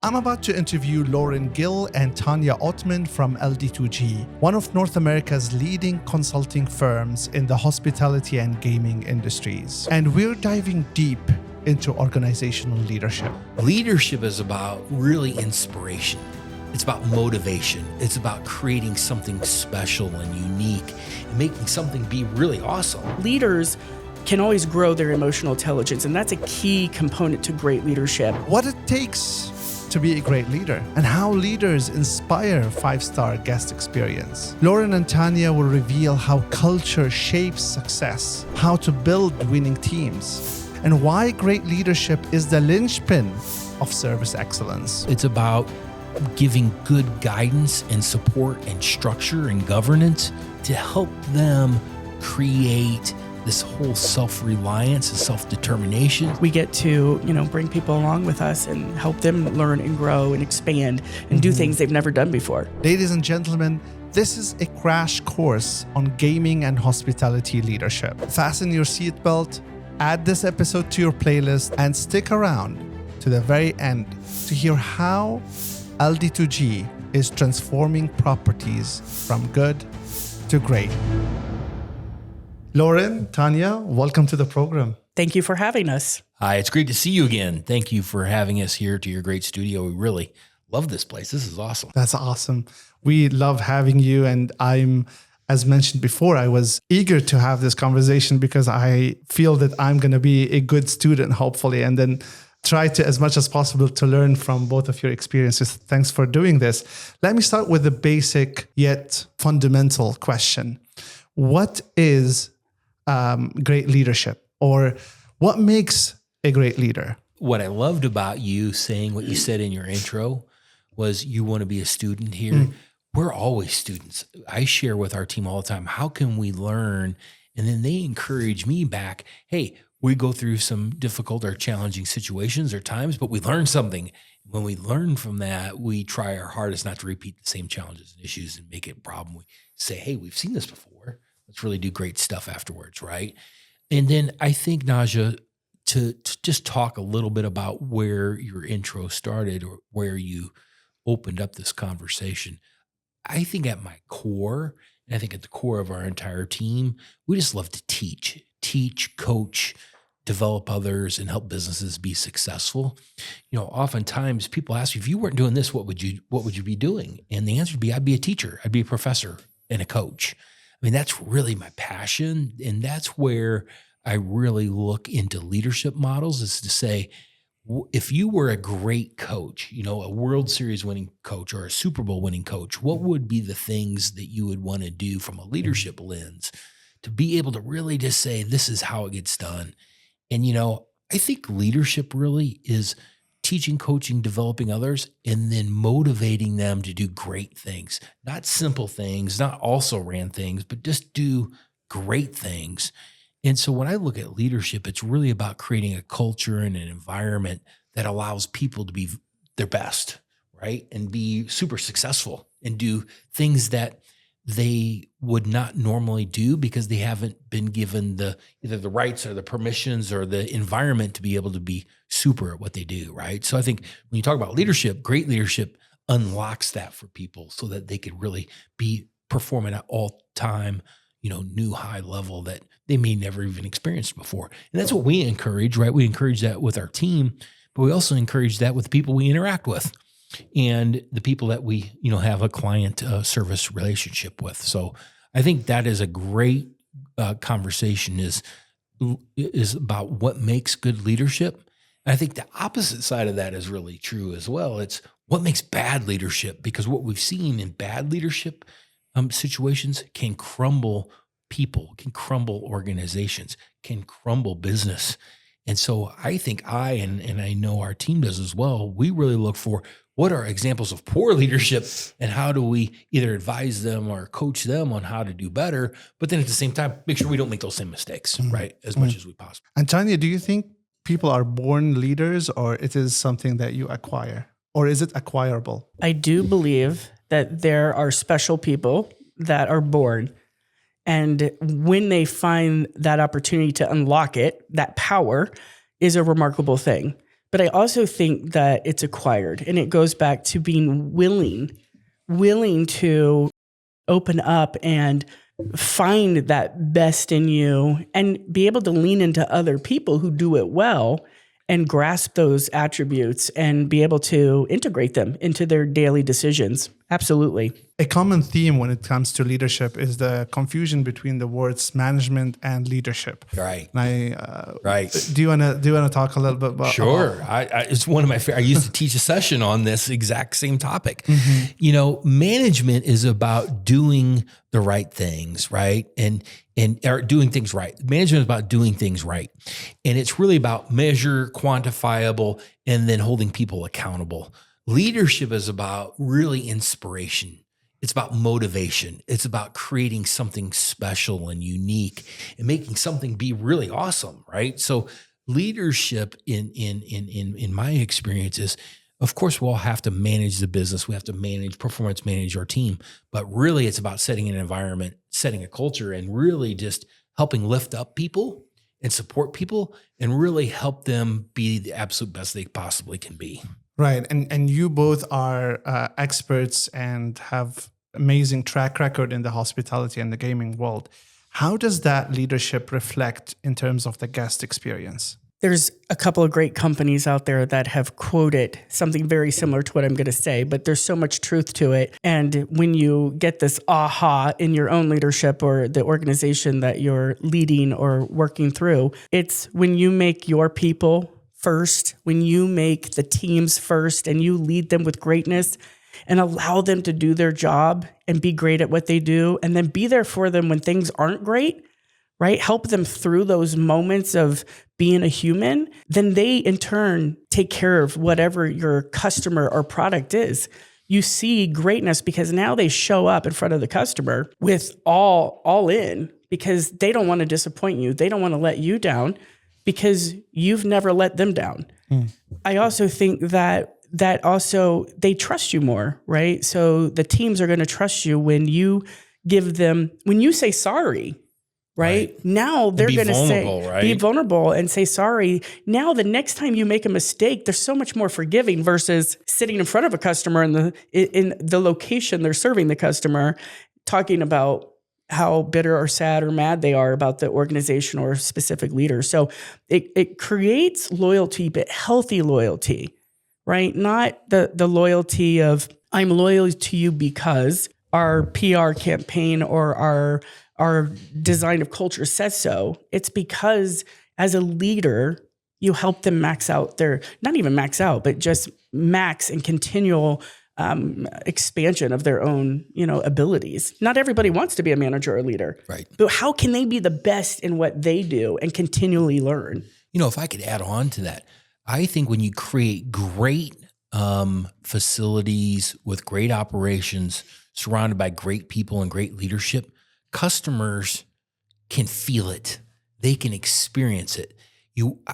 I'm about to interview Loren Gill and Tonya Oatman from LD2G, one of North America's leading consulting firms in the hospitality and gaming industries. And we're diving deep into organizational leadership. Leadership is about really inspiration. It's about motivation. It's about creating something special and unique and making something be really awesome. Leaders can always grow their emotional intelligence, and that's a key component to great leadership. What it takes to be a great leader, and how leaders inspire five-star guest experience. Loren and Tonya will reveal how culture shapes success, how to build winning teams, and why great leadership is the linchpin of service excellence. It's about giving good guidance and support and structure and governance to help them create this whole self-reliance and self-determination. We get to, bring people along with us and help them learn and grow and expand and do things they've never done before. Ladies and gentlemen, this is a crash course on gaming and hospitality leadership. Fasten your seatbelt, add this episode to your playlist, and stick around to the very end to hear how LD2G is transforming properties from good to great. Loren, Tonya, welcome to the program. Thank you for having us. Hi, it's great to see you again. Thank you for having us here to your great studio. We really love this place. This is awesome. That's awesome. We love having you. And as mentioned before, I was eager to have this conversation because I feel that I'm going to be a good student, hopefully, and then try to, as much as possible, to learn from both of your experiences. Thanks for doing this. Let me start with the basic yet fundamental question. What is great leadership, or what makes a great leader? What I loved about you saying what you said in your intro was you want to be a student here. We're always students. I share with our team all the time, how can we learn? And then they encourage me back, hey, we go through some difficult or challenging situations or times, but we learn something. When we learn from that, we try our hardest not to repeat the same challenges and issues and make it a problem. We say, hey, we've seen this before. Let's really do great stuff afterwards, right? And then I think, Naja, to just talk a little bit about where your intro started or where you opened up this conversation. I think at my core, and I think at the core of our entire team, we just love to teach, coach, develop others, and help businesses be successful. Oftentimes people ask me, if you weren't doing this, what would you be doing? And the answer would be, I'd be a teacher. I'd be a professor and a coach. I mean, that's really my passion. And that's where I really look into leadership models, is to say, if you were a great coach, a World Series winning coach or a Super Bowl winning coach, what would be the things that you would want to do from a leadership lens to be able to really just say, this is how it gets done? And, I think leadership really is teaching, coaching, developing others, and then motivating them to do great things, not simple things, not also ran things, but just do great things. And so when I look at leadership, it's really about creating a culture and an environment that allows people to be their best, right? And be super successful and do things that they would not normally do because they haven't been given either the rights or the permissions or the environment to be able to be super at what they do, right? So I think when you talk about leadership, great leadership unlocks that for people so that they could really be performing at all time, new high level that they may never even experienced before. And that's what we encourage, right? We encourage that with our team, but we also encourage that with the people we interact with and the people that we, have a client service relationship with. So I think that is a great conversation is about what makes good leadership. And I think the opposite side of that is really true as well. It's what makes bad leadership, because what we've seen in bad leadership situations can crumble people, can crumble organizations, can crumble business. And so I think and I know our team does as well, we really look for what are examples of poor leadership and how do we either advise them or coach them on how to do better, but then at the same time, make sure we don't make those same mistakes, right? As much as we possibly. And Tonya, do you think people are born leaders, or it is something that you acquire, or is it acquirable? I do believe that there are special people that are born, and when they find that opportunity to unlock it, that power is a remarkable thing. But I also think that it's acquired, and it goes back to being willing to open up and find that best in you and be able to lean into other people who do it well and grasp those attributes and be able to integrate them into their daily decisions. Absolutely. A common theme when it comes to leadership is the confusion between the words management and leadership. Right. And Right. Do you want to talk a little bit about? Sure. It's one of my favorite. I used to teach a session on this exact same topic. You know, management is about doing the right things, right? And or doing things right. Management is about doing things right. And it's really about measure, quantifiable, and then holding people accountable. Leadership is about really inspiration. It's about motivation. It's about creating something special and unique and making something be really awesome, right? So leadership in my experience is, of course, we all have to manage the business. We have to performance manage our team, but really it's about setting an environment, setting a culture, and really just helping lift up people and support people and really help them be the absolute best they possibly can be. Right. And you both are experts and have amazing track record in the hospitality and the gaming world. How does that leadership reflect in terms of the guest experience? There's a couple of great companies out there that have quoted something very similar to what I'm going to say, but there's so much truth to it. And when you get this aha in your own leadership or the organization that you're leading or working through, it's when you make your people first, when you make the teams first and you lead them with greatness and allow them to do their job and be great at what they do, and then be there for them when things aren't great, right? Help them through those moments of being a human, then they in turn take care of whatever your customer or product is. You see greatness because now they show up in front of the customer with all in, because they don't want to disappoint you. They don't want to let you down, because you've never let them down. I also think that also they trust you more, right? So the teams are going to trust you when you when you say sorry, right? Now they're going to say, be vulnerable and say sorry. Now the next time you make a mistake, they're so much more forgiving versus sitting in front of a customer in the location they're serving the customer, talking about how bitter or sad or mad they are about the organization or a specific leader. So it creates loyalty, but healthy loyalty, right? Not the loyalty of I'm loyal to you because our PR campaign or our design of culture says so. It's because as a leader, you help them max out not even max out, but just max and continual expansion of their own, abilities. Not everybody wants to be a manager or a leader, right? But how can they be the best in what they do and continually learn? If I could add on to that, I think when you create great facilities with great operations, surrounded by great people and great leadership, customers can feel it. They can experience it.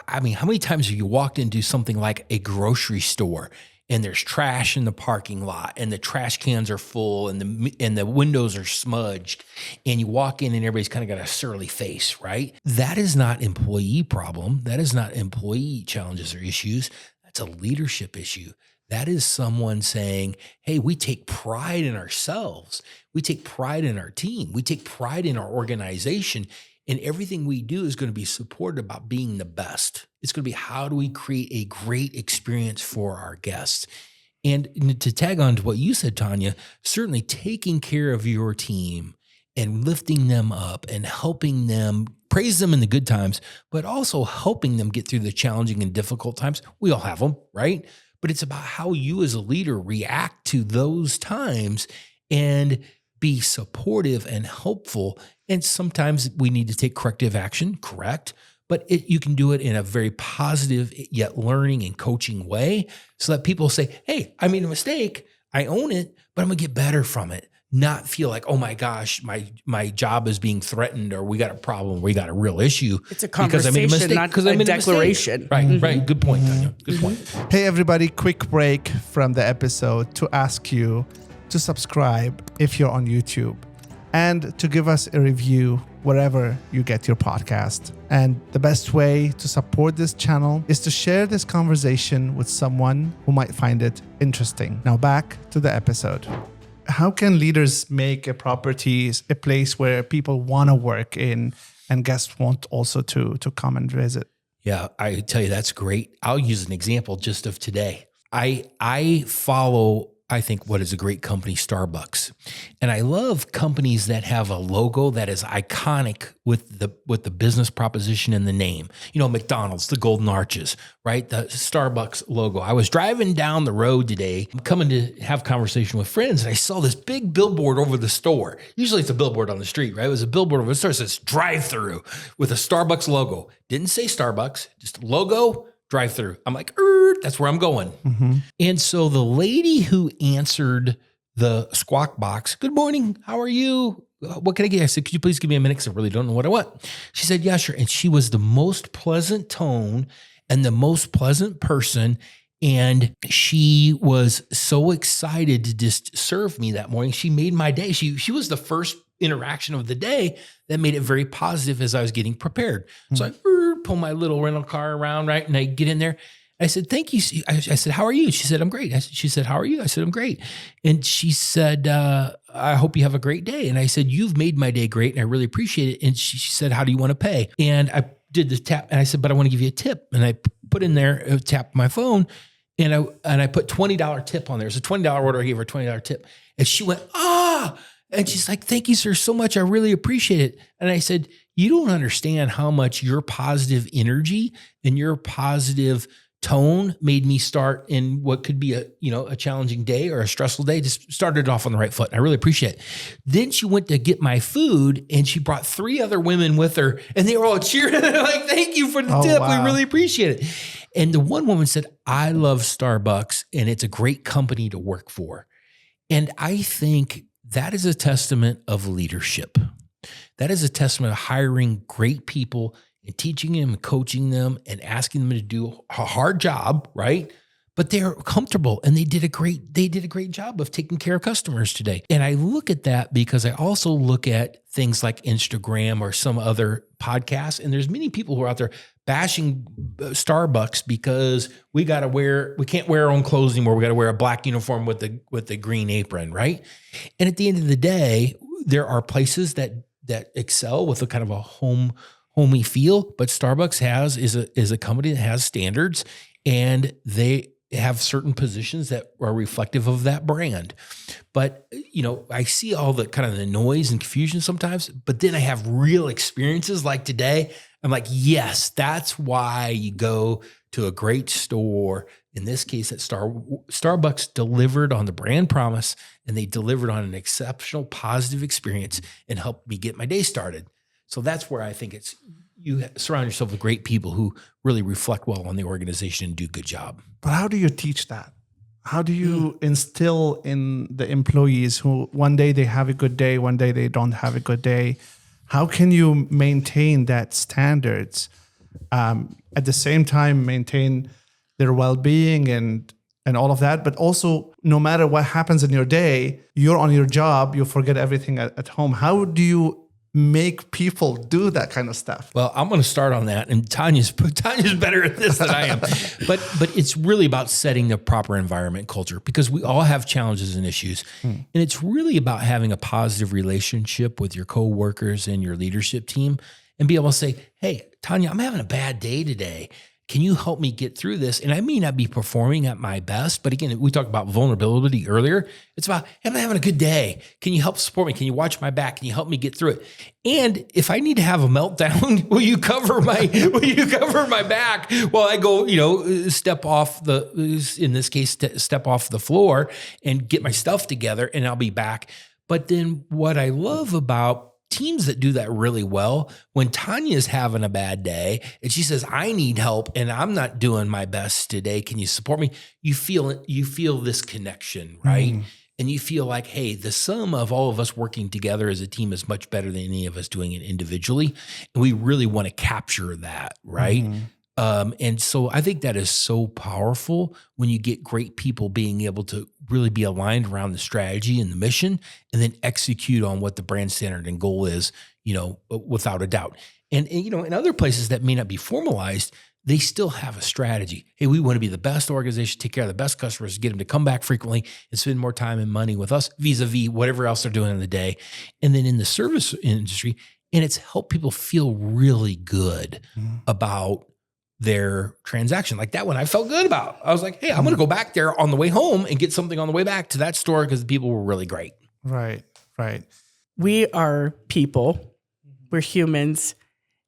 How many times have you walked into something like a grocery store and there's trash in the parking lot and the trash cans are full and the windows are smudged, and you walk in and everybody's kind of got a surly face, right? That is not employee problem. That is not employee challenges or issues. That's a leadership issue. That is someone saying, hey, we take pride in ourselves. We take pride in our team. We take pride in our organization. And everything we do is going to be supported about being the best. It's going to be, how do we create a great experience for our guests? And to tag on to what you said, Tonya, certainly taking care of your team and lifting them up and helping them, praise them in the good times, but also helping them get through the challenging and difficult times. We all have them, right? But it's about how you as a leader react to those times and be supportive and helpful. And sometimes we need to take corrective action, correct? But you can do it in a very positive yet learning and coaching way, so that people say, hey, I made a mistake. I own it, but I'm going to get better from it. Not feel like, oh my gosh, my job is being threatened, or we got a problem, we got a real issue. It's a conversation, not a declaration. Right, right. Good point, Tonya. Good point. Hey, everybody, quick break from the episode to ask you to subscribe if you're on YouTube, and to give us a review wherever you get your podcast. And the best way to support this channel is to share this conversation with someone who might find it interesting. Now back to the episode. How can leaders make a property a place where people want to work in and guests want also to come and visit? Yeah, I tell you, that's great. I'll use an example just of today. I follow, I think, what is a great company, Starbucks. And I love companies that have a logo that is iconic with the business proposition and the name. You know, McDonald's, the golden arches, right? The Starbucks logo. I was driving down the road today, coming to have conversation with friends, and I saw this big billboard over the store. Usually it's a billboard on the street, right? It was a billboard over the store. It says drive-through with a Starbucks logo. Didn't say Starbucks, just logo, drive-through. I'm like, that's where I'm going. Mm-hmm. And so the lady who answered the squawk box, good morning, how are you? What can I get? I said, could you please give me a minute? Because I really don't know what I want. She said, yeah, sure. And she was the most pleasant tone and the most pleasant person. And she was so excited to just serve me that morning. She made my day. She was the first interaction of the day that made it very positive as I was getting prepared. Mm-hmm. So I pull my little rental car around, right? And I get in there. I said, thank you. I said, how are you? She said, I'm great. She said, how are you? I said, I'm great. And she said, I hope you have a great day. And I said, you've made my day great and I really appreciate it. And she said, how do you want to pay? And I did the tap and I said, but I want to give you a tip. And I put in there, tapped my phone and I put $20 tip on there. It's a $20 order. I gave her a $20 tip. And she went, and she's like, thank you, sir, so much. I really appreciate it. And I said, you don't understand how much your positive energy and your positive tone made me start in what could be a challenging day or a stressful day. Just started off on the right foot. And I really appreciate it. Then she went to get my food and she brought 3 other women with her and they were all cheering. They're like, thank you for the tip. Wow. We really appreciate it. And the one woman said, I love Starbucks and it's a great company to work for. And I think that is a testament of leadership. That is a testament of hiring great people and teaching them and coaching them and asking them to do a hard job, right? But they're comfortable and they did a great job of taking care of customers today. And I look at that because I also look at things like Instagram or some other podcasts. And there's many people who are out there bashing Starbucks because we can't wear our own clothes anymore. We got to wear a black uniform with the green apron, right? And at the end of the day, there are places that excel with a kind of a homey feel, but Starbucks is a company that has standards and they have certain positions that are reflective of that brand. But, I see all the kind of the noise and confusion sometimes, but then I have real experiences like today. I'm like, yes, that's why you go to a great store. In this case, at Starbucks delivered on the brand promise and they delivered on an exceptional positive experience and helped me get my day started. So that's where I think you surround yourself with great people who really reflect well on the organization and do a good job. But how do you teach that? How do you instill in the employees who one day they have a good day, one day they don't have a good day? How can you maintain that standards, at the same time maintain their well-being and all of that, but also no matter what happens in your day, you're on your job, you forget everything at home. How do you make people do that kind of stuff? Well, I'm going to start on that, and Tonya's better at this than I am. But it's really about setting the proper environment culture because we all have challenges and issues, and it's really about having a positive relationship with your coworkers and your leadership team, and be able to say, "Hey, Tonya, I'm having a bad day today. Can you help me get through this?" And I may not be performing at my best, but again, we talked about vulnerability earlier. It's about, hey, I'm having a good day. Can you help support me? Can you watch my back? Can you help me get through it? And if I need to have a meltdown, will you cover my back while I go, step off the floor and get my stuff together and I'll be back. But then what I love about teams that do that really well, when Tonya's having a bad day and she says, I need help and I'm not doing my best today, can you support me? You feel this connection, right? And you feel like, hey, the sum of all of us working together as a team is much better than any of us doing it individually. And we really want to capture that, right? And so I think that is so powerful when you get great people being able to really be aligned around the strategy and the mission, and then execute on what the brand standard and goal is, without a doubt. And in other places that may not be formalized, they still have a strategy. Hey, we want to be the best organization, take care of the best customers, get them to come back frequently and spend more time and money with us vis-a-vis whatever else they're doing in the day. And then in the service industry, and it's helped people feel really good about their transaction. Like that one I felt good about. I was like, hey, I'm going to go back there on the way home and get something on the way back to that store because the people were really great. Right. We are people. We're humans.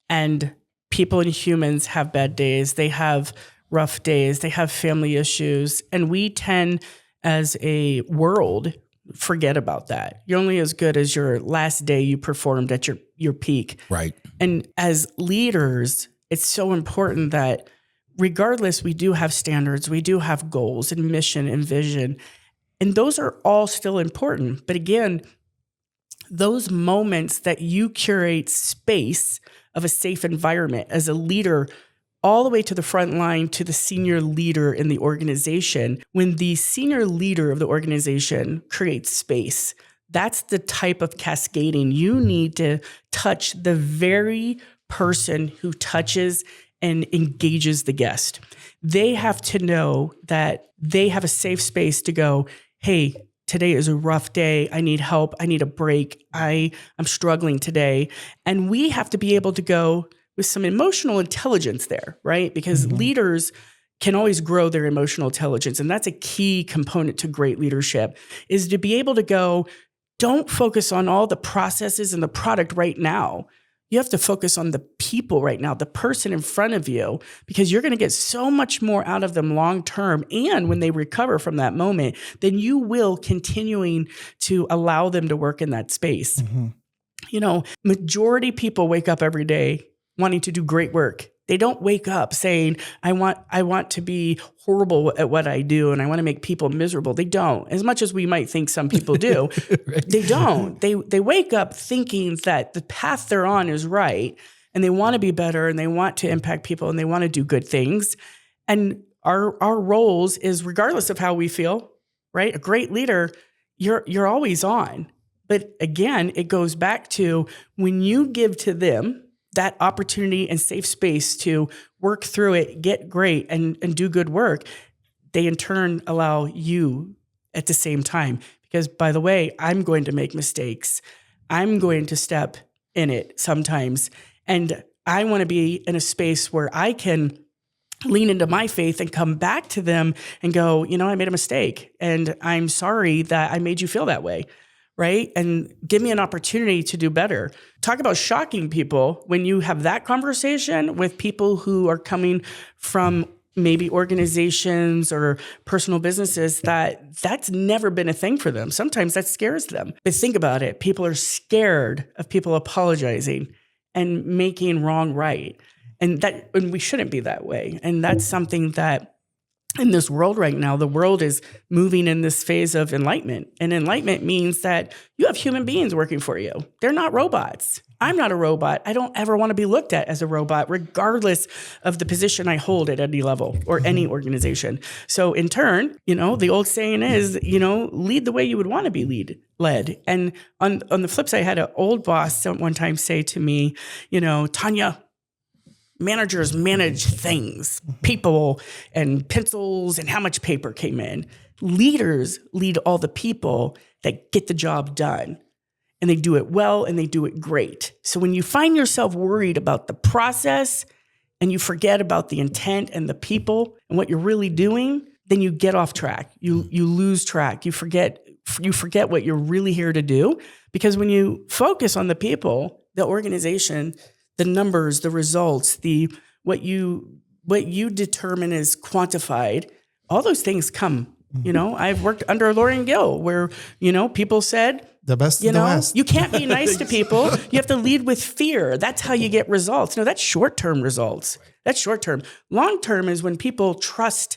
And people and humans have bad days. They have rough days. They have family issues. And we tend, as a world, forget about that. You're only as good as your last day you performed at your peak. Right. And as leaders, it's so important that regardless, we do have standards, we do have goals and mission and vision. And those are all still important. But again, those moments that you curate space of a safe environment as a leader, all the way to the front line, to the senior leader in the organization, when the senior leader of the organization creates space, that's the type of cascading you need to touch the very person who touches and engages the guest. They have to know that they have a safe space to go, hey, today is a rough day. I need help. I need a break. I'm struggling today. And we have to be able to go with some emotional intelligence there, right? Because leaders can always grow their emotional intelligence. And that's a key component to great leadership, is to be able to go, don't focus on all the processes and the product right now. You have to focus on the people right now, the person in front of you, because you're going to get so much more out of them long term. And when they recover from that moment, then you will continuing to allow them to work in that space. Majority people wake up every day wanting to do great work. They don't wake up saying, I want to be horrible at what I do and I want to make people miserable. They don't. As much as we might think some people do, right. They don't. They wake up thinking that the path they're on is right and they want to be better and they want to impact people and they want to do good things. And our roles is, regardless of how we feel, right? A great leader, you're always on. But again, it goes back to when you give to them that opportunity and safe space to work through it, get great, and do good work, they in turn allow you at the same time. Because, by the way, I'm going to make mistakes. I'm going to step in it sometimes. And I want to be in a space where I can lean into my faith and come back to them and go, I made a mistake. And I'm sorry that I made you feel that way. Right? And give me an opportunity to do better. Talk about shocking people when you have that conversation with people who are coming from maybe organizations or personal businesses that's never been a thing for them. Sometimes that scares them. But think about it. People are scared of people apologizing and making wrong right. And we shouldn't be that way. And that's something that in this world right now, the world is moving in this phase of enlightenment. And enlightenment means that you have human beings working for you. They're not robots. I'm not a robot. I don't ever want to be looked at as a robot, regardless of the position I hold at any level or any organization. So in turn, the old saying is, lead the way you would want to be led. And on the flip side, I had an old boss one time say to me, Tonya, managers manage things, people and pencils and how much paper came in. Leaders lead all the people that get the job done. And they do it well and they do it great. So when you find yourself worried about the process and you forget about the intent and the people and what you're really doing, then you get off track. You lose track. You forget what you're really here to do. Because when you focus on the people, the organization, the numbers, the results, what you determine is quantified, all those things come. I've worked under Loren Gill where, people said, the best of the West. You can't be nice to people. You have to lead with fear. That's how you get results. No, that's short-term results. That's short-term. Long-term is when people trust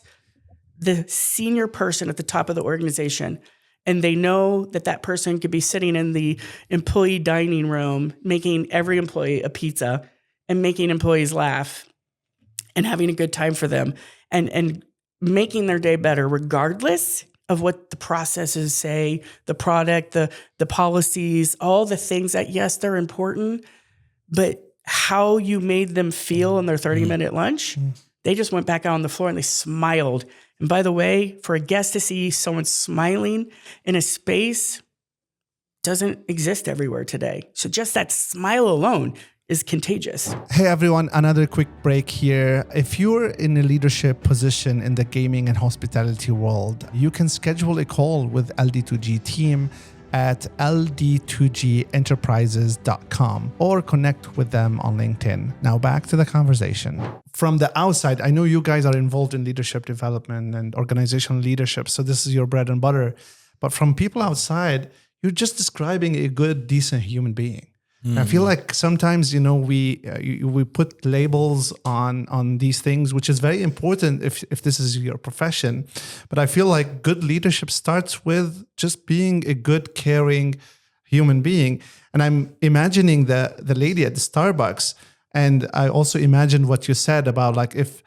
the senior person at the top of the organization and they know that person could be sitting in the employee dining room, making every employee a pizza and making employees laugh and having a good time for them and making their day better regardless of what the processes say, the product, the policies, all the things that, yes, they're important, but how you made them feel in their 30-minute lunch, they just went back out on the floor and they smiled. And by the way, for a guest to see someone smiling in a space doesn't exist everywhere today. So just that smile alone is contagious. Hey everyone, another quick break here. If you're in a leadership position in the gaming and hospitality world, you can schedule a call with LD2G team at ld2genterprises.com or connect with them on LinkedIn. Now back to the conversation. From the outside, I know you guys are involved in leadership development and organizational leadership, so this is your bread and butter. But from people outside, you're just describing a good, decent human being. I feel like sometimes, we put labels on these things, which is very important if this is your profession. But I feel like good leadership starts with just being a good, caring human being. And I'm imagining the lady at the Starbucks, and I also imagined what you said about like if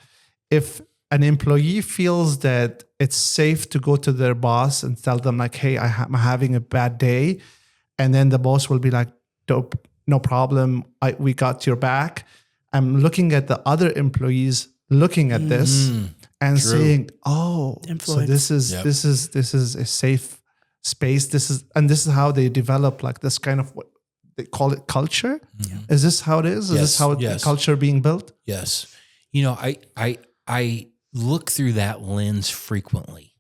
an employee feels that it's safe to go to their boss and tell them like, hey, I'm having a bad day, and then the boss will be like, dope, no problem. We got your back. I'm looking at the other employees looking at this and saying, "Oh, Influence. so this is a safe space. This is how they develop like this kind of what they call it culture. Is this how it is? Is this how culture being built?" Yes. I look through that lens frequently,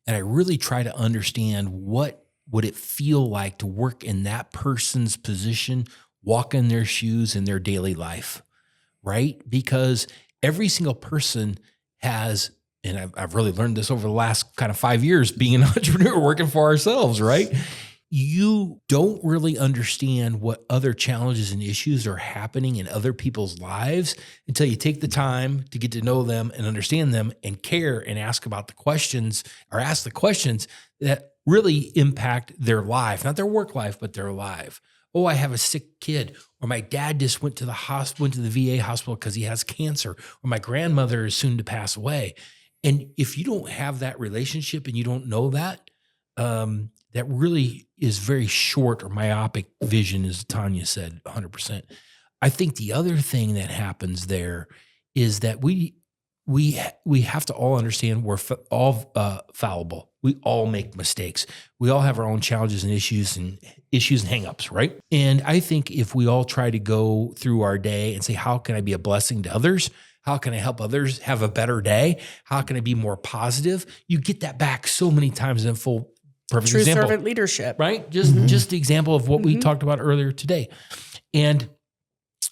and I really try to understand what would it feel like to work in that person's position, walk in their shoes in their daily life, right? Because every single person has, and I've really learned this over the last kind of 5 years being an entrepreneur, working for ourselves, right? You don't really understand what other challenges and issues are happening in other people's lives until you take the time to get to know them and understand them and care and ask the questions that really impact their life, not their work life, but their life. Oh, I have a sick kid, or my dad just went to the VA hospital because he has cancer, or my grandmother is soon to pass away. And if you don't have that relationship and you don't know that, that really is very short or myopic vision, as Tonya said, 100%. I think the other thing that happens there is that we have to all understand we're all fallible. We all make mistakes. We all have our own challenges and issues and hangups, right? And I think if we all try to go through our day and say, how can I be a blessing to others? How can I help others have a better day? How can I be more positive? You get that back so many times in full. Perfect True example, servant leadership, right? Just the example of what we talked about earlier today. And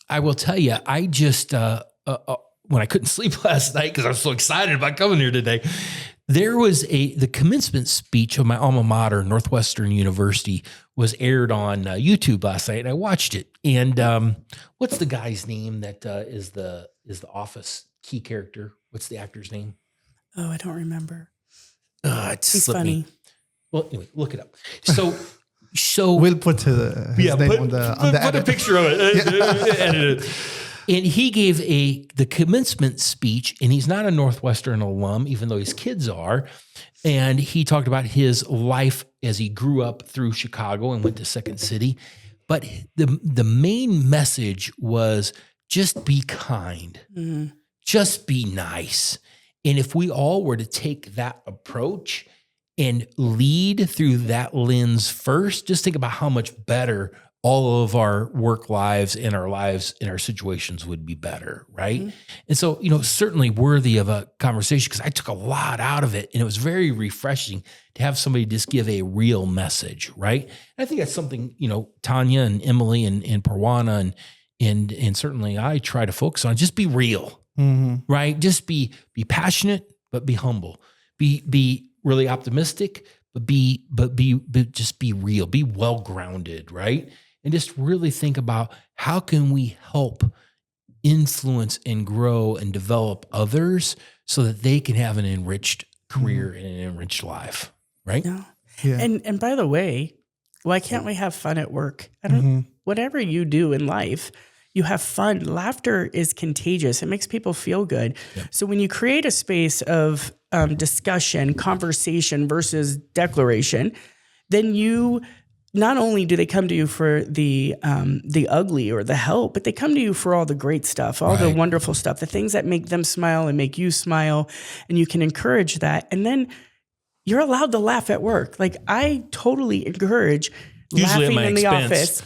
I will tell you, I just when I couldn't sleep last night because I was so excited about coming here today, there was the commencement speech of my alma mater, Northwestern University, was aired on YouTube last night, and I watched it. And what's the guy's name that is the Office key character? What's the actor's name? Oh, I don't remember. He's funny. Me. Well, anyway, look it up. So we'll put his name on the put edit. a picture of it. Edit it. And he gave the commencement speech, and he's not a Northwestern alum, even though his kids are. And he talked about his life as he grew up through Chicago and went to Second City. But the main message was just be kind, just be nice. And if we all were to take that approach and lead through that lens first, just think about how much better all of our work lives and our situations would be better, right? And so, certainly worthy of a conversation because I took a lot out of it, and it was very refreshing to have somebody just give a real message, right? And I think that's something, Tonya and Emily and Parwana and certainly I try to focus on. Just be real, right? Just be passionate, but be humble. Be really optimistic, but just be real. Be well grounded, right? And just really think about how can we help influence and grow and develop others so that they can have an enriched career and an enriched life, right? Yeah. And by the way, why can't we have fun at work? Whatever you do in life, you have fun. Laughter is contagious. It makes people feel good. Yeah. So when you create a space of discussion, conversation versus declaration, then you not only do they come to you for the ugly or the help, but they come to you for all the great stuff, all the wonderful stuff, the things that make them smile and make you smile, and you can encourage that. And then you're allowed to laugh at work. Like I totally encourage laughing in the office.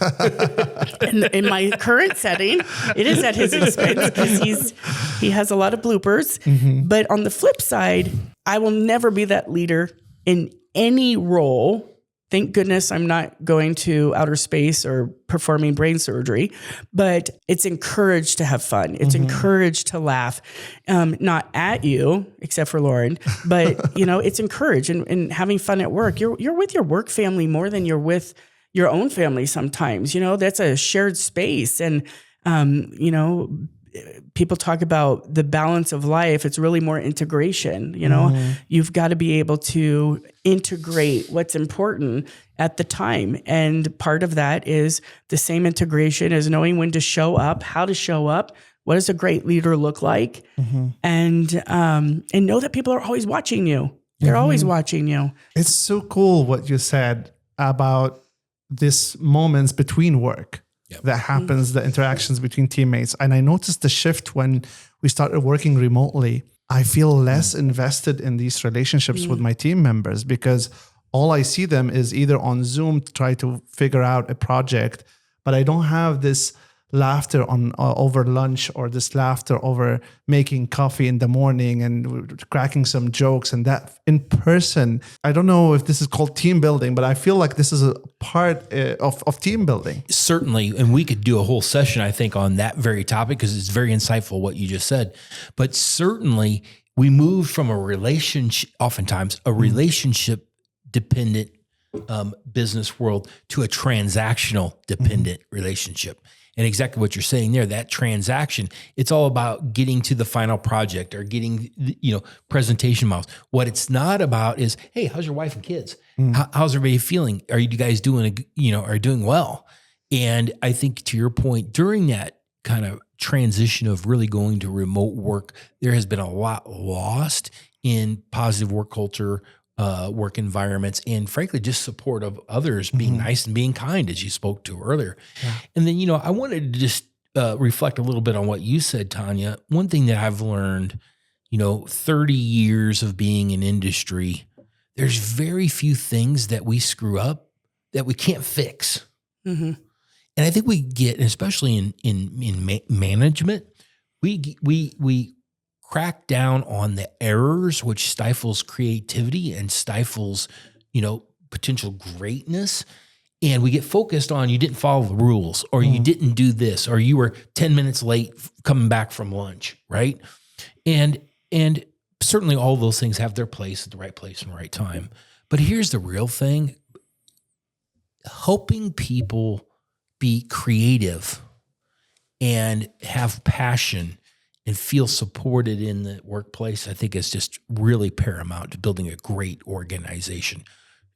in my current setting, it is at his expense because he has a lot of bloopers. Mm-hmm. But on the flip side, I will never be that leader in any role. Thank goodness I'm not going to outer space or performing brain surgery, but it's encouraged to have fun. It's encouraged to laugh, not at you, except for Loren, but it's encouraged and having fun at work. You're with your work family more than you're with your own family sometimes. That's a shared space. And, people talk about the balance of life. It's really more integration. You've got to be able to integrate what's important at the time. And part of that is the same integration as knowing when to show up, how to show up. What does a great leader look like? And know that people are always watching you. They're always watching you. It's so cool what you said about these moments between work. That happens, the interactions between teammates. And I noticed the shift when we started working remotely. I feel less invested in these relationships with my team members because all I see them is either on Zoom to try to figure out a project, but I don't have this laughter on over lunch or this laughter over making coffee in the morning and cracking some jokes and that in person. I don't know if this is called team building, but I feel like this is a part of team building. Certainly. And we could do a whole session, I think, on that very topic because it's very insightful what you just said. But certainly we move from oftentimes a relationship dependent business world to a transactional dependent relationship. And exactly what you're saying there, that transaction, it's all about getting to the final project or getting, presentation miles. What it's not about is, hey, how's your wife and kids? How's everybody feeling? Are you guys doing, are you doing well? And I think to your point, during that kind of transition of really going to remote work, there has been a lot lost in positive work culture, work environments, and frankly, just support of others, being nice and being kind, as you spoke to earlier. Yeah. And then, I wanted to just reflect a little bit on what you said, Tonya. One thing that I've learned, 30 years of being in industry, there's very few things that we screw up that we can't fix. And I think we get, especially in management, we crack down on the errors, which stifles creativity and stifles, potential greatness. And we get focused on you didn't follow the rules or you didn't do this or you were 10 minutes late coming back from lunch, right? And certainly all those things have their place at the right place and the right time. But here's the real thing. Helping people be creative and have passion and feel supported in the workplace, I think is just really paramount to building a great organization.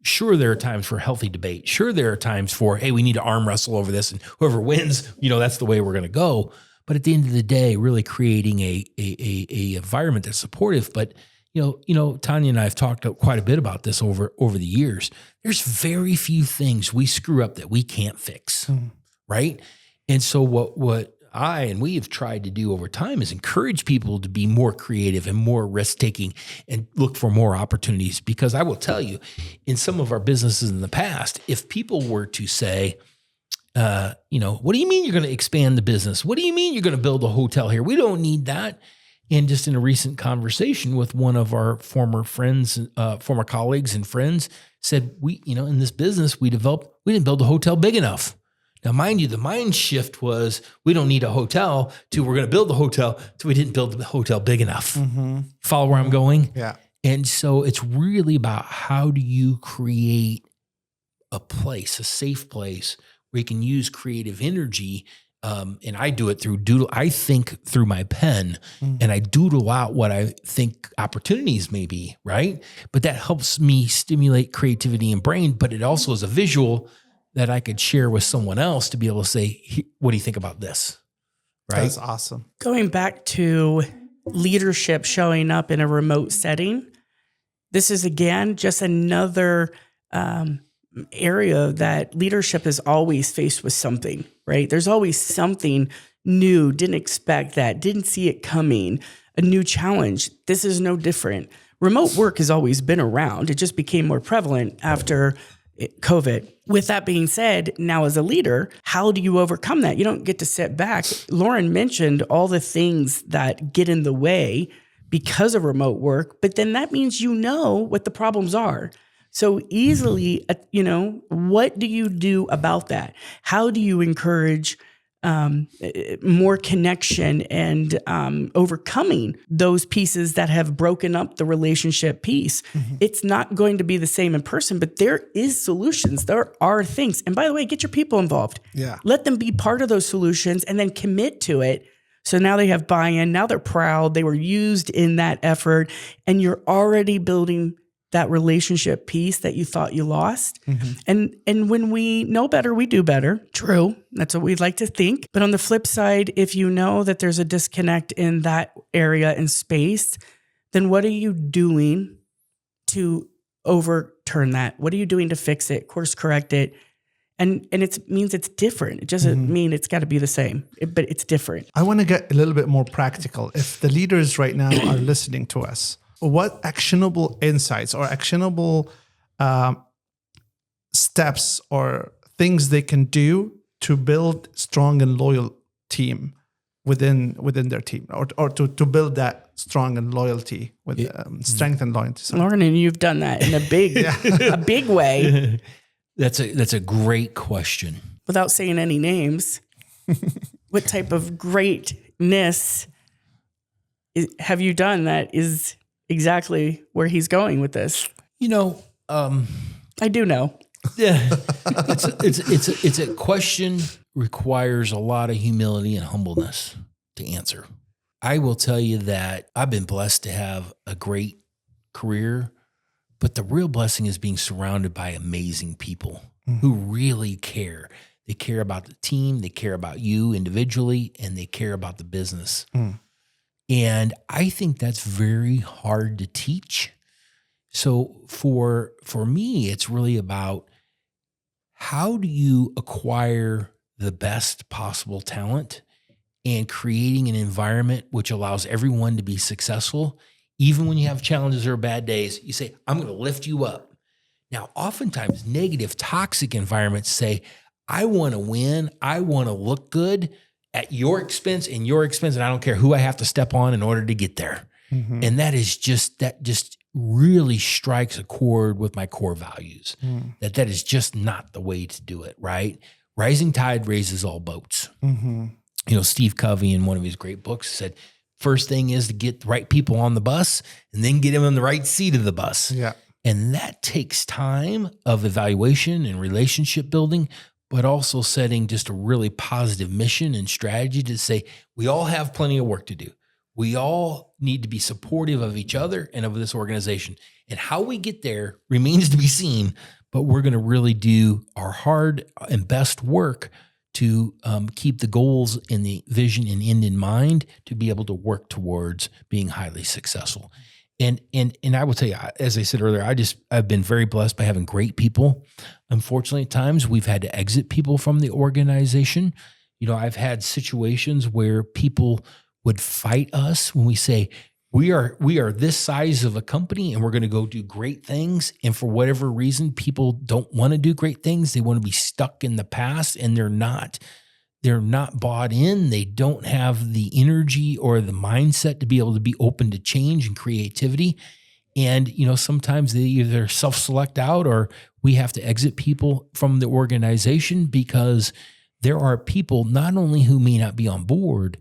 Sure, there are times for healthy debate. Sure, there are times for, hey, we need to arm wrestle over this and whoever wins, that's the way we're going to go. But at the end of the day, really creating a environment that's supportive. But, Tonya and I have talked quite a bit about this over the years. There's very few things we screw up that we can't fix, right? And so what we have tried to do over time is encourage people to be more creative and more risk-taking and look for more opportunities. Because I will tell you, in some of our businesses in the past, if people were to say, what do you mean you're going to expand the business? What do you mean you're going to build a hotel here? We don't need that. And just in a recent conversation with one of our former friends, former colleagues and friends, said, in this business we didn't build a hotel big enough. Now, mind you, the mind shift was we don't need a hotel to we're going to build the hotel to we didn't build the hotel big enough. Follow where I'm going? Yeah. And so it's really about how do you create a place, a safe place where you can use creative energy. And I do it through doodle. I think through my pen and I doodle out what I think opportunities may be, right? But that helps me stimulate creativity and brain, but it also is a visual that I could share with someone else to be able to say, what do you think about this? right? That's awesome. Going back to leadership showing up in a remote setting, this is again just another area that leadership is always faced with something, right? There's always something new, didn't expect that, didn't see it coming, a new challenge. This is no different. Remote work has always been around. It just became more prevalent after COVID. With that being said, now as a leader, how do you overcome that? You don't get to sit back. Loren mentioned all the things that get in the way because of remote work, but then that means you know what the problems are. So easily, what do you do about that? How do you encourage more connection and overcoming those pieces that have broken up the relationship piece? Mm-hmm. It's not going to be the same in person, but there is solutions. There are things. And by the way, get your people involved. Yeah. Let them be part of those solutions and then commit to it. So now they have buy-in. Now they're proud. They were used in that effort. And you're already building that relationship piece that you thought you lost. Mm-hmm. And when we know better, we do better. True. That's what we'd like to think. But on the flip side, if you know that there's a disconnect in that area and space, then what are you doing to overturn that? What are you doing to fix it, course correct it? And it means it's different. It doesn't mean it's got to be the same, but it's different. I want to get a little bit more practical. If the leaders right now are listening to us, what actionable insights or actionable steps or things they can do to build strong and loyal team within their team, or to build that strong and loyalty with strength and loyalty? Sorry. Loren, and you've done that in a big, a big way. That's a great question. Without saying any names, what type of greatness have you done that is exactly where he's going with this? I do know. Yeah, it's a question requires a lot of humility and humbleness to answer. I will tell you that I've been blessed to have a great career, but the real blessing is being surrounded by amazing people who really care. They care about the team, they care about you individually, and they care about the business. And I think that's very hard to teach. So for me, it's really about how do you acquire the best possible talent and creating an environment which allows everyone to be successful. Even when you have challenges or bad days, you say, I'm going to lift you up. Now, oftentimes negative, toxic environments say, I want to win. I want to look good at your expense and your expense. And I don't care who I have to step on in order to get there. Mm-hmm. And that just really strikes a chord with my core values. That is just not the way to do it, right? Rising tide raises all boats. Mm-hmm. Steve Covey in one of his great books said, first thing is to get the right people on the bus and then get them in the right seat of the bus. Yeah. And that takes time of evaluation and relationship building, but also setting just a really positive mission and strategy to say, we all have plenty of work to do. We all need to be supportive of each other and of this organization. And how we get there remains to be seen, but we're going to really do our hard and best work to keep the goals and the vision and end in mind to be able to work towards being highly successful. And I will tell you, as I said earlier, I've been very blessed by having great people. Unfortunately, at times we've had to exit people from the organization. I've had situations where people would fight us when we say, we are this size of a company and we're going to go do great things. And for whatever reason, people don't want to do great things. They want to be stuck in the past and they're not bought in. They don't have the energy or the mindset to be able to be open to change and creativity. And, sometimes they either self-select out or we have to exit people from the organization because there are people not only who may not be on board,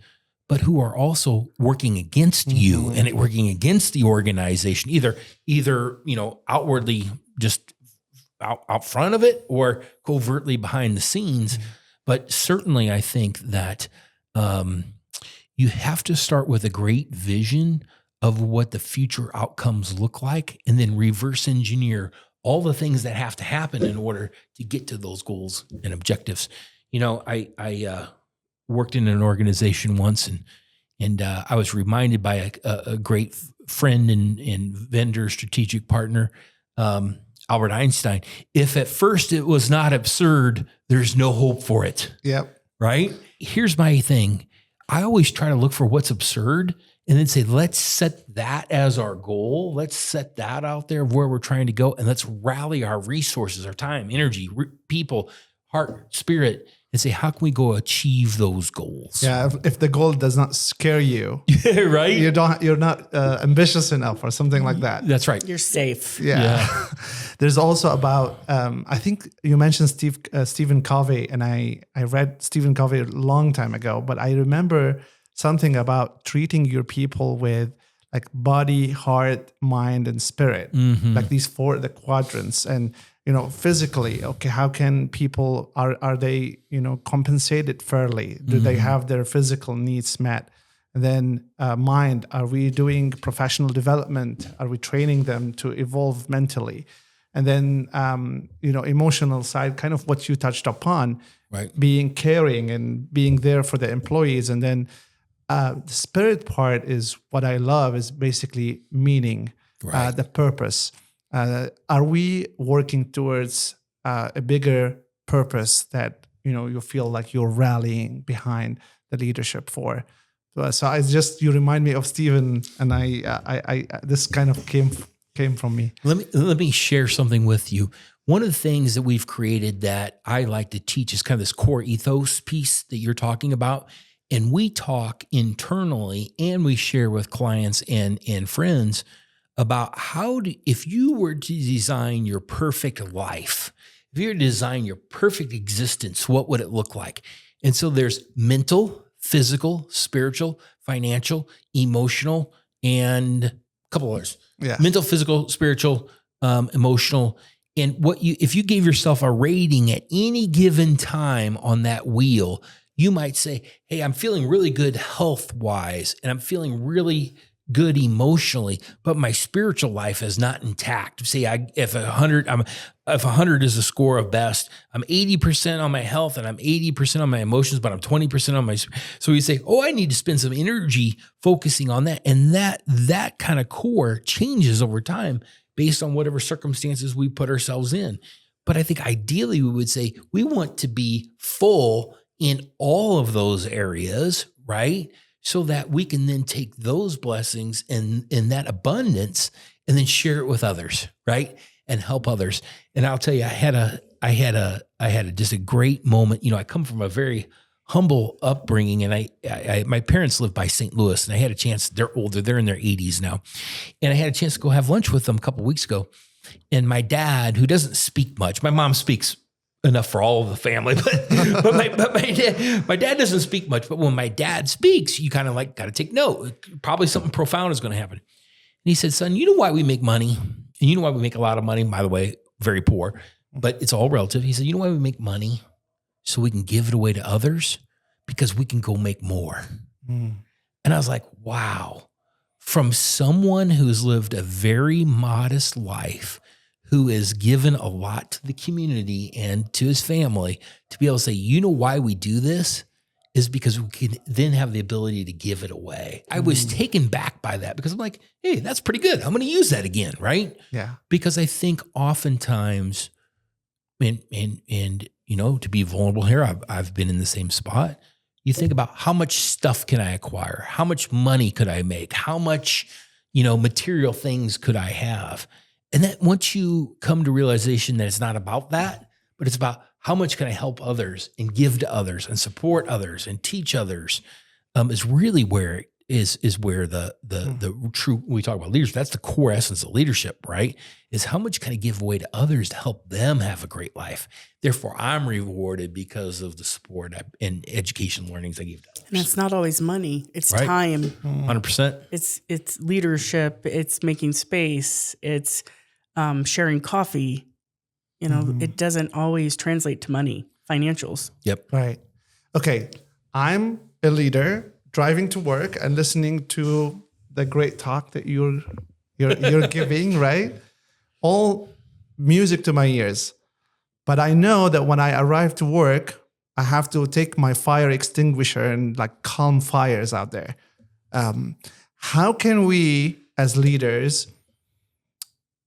but who are also working against you and working against the organization, either outwardly just out front of it or covertly behind the scenes. But certainly I think that you have to start with a great vision of what the future outcomes look like and then reverse engineer all the things that have to happen in order to get to those goals and objectives. worked in an organization once, and I was reminded by a great friend and vendor, strategic partner, Albert Einstein. If at first it was not absurd, there's no hope for it. Yep. Right? Here's my thing. I always try to look for what's absurd and then say, let's set that as our goal. Let's set that out there of where we're trying to go. And let's rally our resources, our time, energy, people, heart, spirit, and say, how can we go achieve those goals? Yeah. If the goal does not scare you, right? you're not ambitious enough or something like that. That's right. You're safe. Yeah. There's also about, I think you mentioned Stephen Covey, and I read Stephen Covey a long time ago, but I remember something about treating your people with like body, heart, mind, and spirit, like these the quadrants. And, physically, okay, how can people, are they, compensated fairly? Do they have their physical needs met? And then mind, are we doing professional development? Are we training them to evolve mentally? And then, emotional side, kind of what you touched upon, right? Being caring and being there for the employees. And then the spirit part is what I love, is basically meaning, the purpose. Are we working towards a bigger purpose that, you feel like you're rallying behind the leadership for? So you remind me of Stephen, and I this kind of came from me. Let me share something with you. One of the things that we've created that I like to teach is kind of this core ethos piece that you're talking about. And we talk internally and we share with clients and friends about if you were to design your perfect life, if you were to design your perfect existence, what would it look like? And so there's mental, physical, spiritual, financial, emotional, and a couple others. Yeah. Mental, physical, spiritual, emotional. And if you gave yourself a rating at any given time on that wheel, you might say, hey, I'm feeling really good health-wise, and I'm feeling really good emotionally, but my spiritual life is not intact. Say, if 100 is the score of best, I'm 80% on my health and I'm 80% on my emotions, but I'm 20% on my. So you say, I need to spend some energy focusing on that, and that kind of core changes over time based on whatever circumstances we put ourselves in. But I think ideally we would say we want to be full in all of those areas, right? So that we can then take those blessings and that abundance and then share it with others, right? And help others. And I'll tell you, I had just a great moment. I come from a very humble upbringing, and I my parents lived by St. Louis, and I had a chance. They're older; they're in their 80s now, and I had a chance to go have lunch with them a couple of weeks ago. And my dad, who doesn't speak much, my mom speaks enough for all of the family, but my dad doesn't speak much. But when my dad speaks, you kind of got to take note. Probably something profound is going to happen. And he said, son, you know why we make money? And you know why we make a lot of money? By the way, very poor, but it's all relative. He said, you know why we make money? So we can give it away to others, because we can go make more. And I was like, wow, from someone who's lived a very modest life, who has given a lot to the community and to his family, to be able to say, you know why we do this is because we can then have the ability to give it away. I was taken back by that, because I'm like, hey, that's pretty good. I'm going to use that again, right? Yeah. Because I think oftentimes, and to be vulnerable here, I've been in the same spot. You think about, how much stuff can I acquire? How much money could I make? How much, material things could I have? And that once you come to realization that it's not about that, but it's about how much can I help others and give to others and support others and teach others, is really where where the true, we talk about leadership. That's the core essence of leadership, right? Is how much can I give away to others to help them have a great life? Therefore, I'm rewarded because of the support and education learnings I give to others. And it's not always money. It's Right. time. 100%. It's leadership. It's making space. It's sharing coffee. It doesn't always translate to money, financials. Yep. Right. Okay. I'm a leader driving to work and listening to the great talk that you're giving, right? All music to my ears. But I know that when I arrive to work, I have to take my fire extinguisher and like calm fires out there. How can we as leaders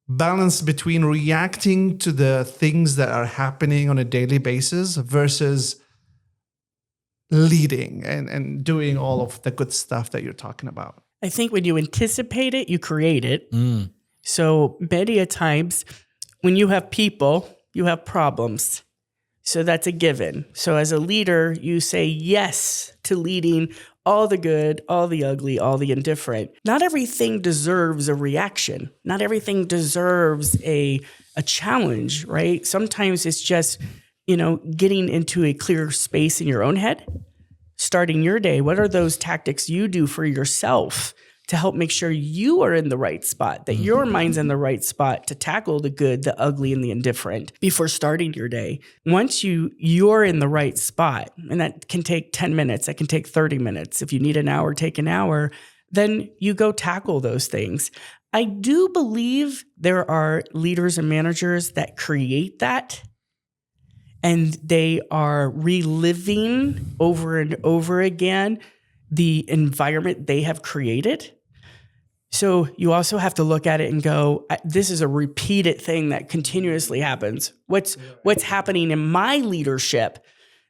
balance between reacting to the things that are happening on a daily basis versus leading and doing all of the good stuff that you're talking about? I think when you anticipate it, you create it. So many a times when you have people, you have problems. So that's a given. So as a leader, you say yes to leading all the good, all the ugly, all the indifferent. Not everything deserves a reaction. Not everything deserves a challenge, right? Sometimes it's just, getting into a clear space in your own head, starting your day. What are those tactics you do for yourself to help make sure you are in the right spot, that your mind's in the right spot to tackle the good, the ugly, and the indifferent before starting your day? Once you're in the right spot, and that can take 10 minutes, that can take 30 minutes. If you need an hour, take an hour. Then you go tackle those things. I do believe there are leaders and managers that create that, and they are reliving over and over again the environment they have created. So you also have to look at it and go, this is a repeated thing that continuously happens. What's happening in my leadership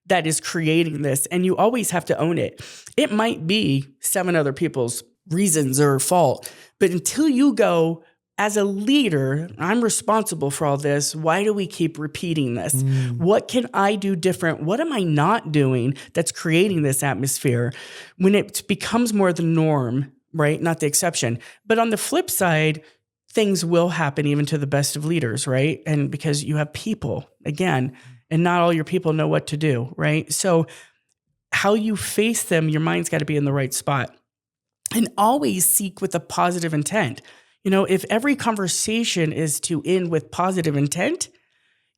that is creating this? And you always have to own it. It might be 7 other people's reasons or fault, but until you go, as a leader, I'm responsible for all this. Why do we keep repeating this? What can I do different? What am I not doing that's creating this atmosphere? When it becomes more the norm, right? Not the exception. But on the flip side, things will happen even to the best of leaders, right? And because you have people, again, and not all your people know what to do, right? So how you face them, your mind's got to be in the right spot. And always seek with a positive intent. If every conversation is to end with positive intent,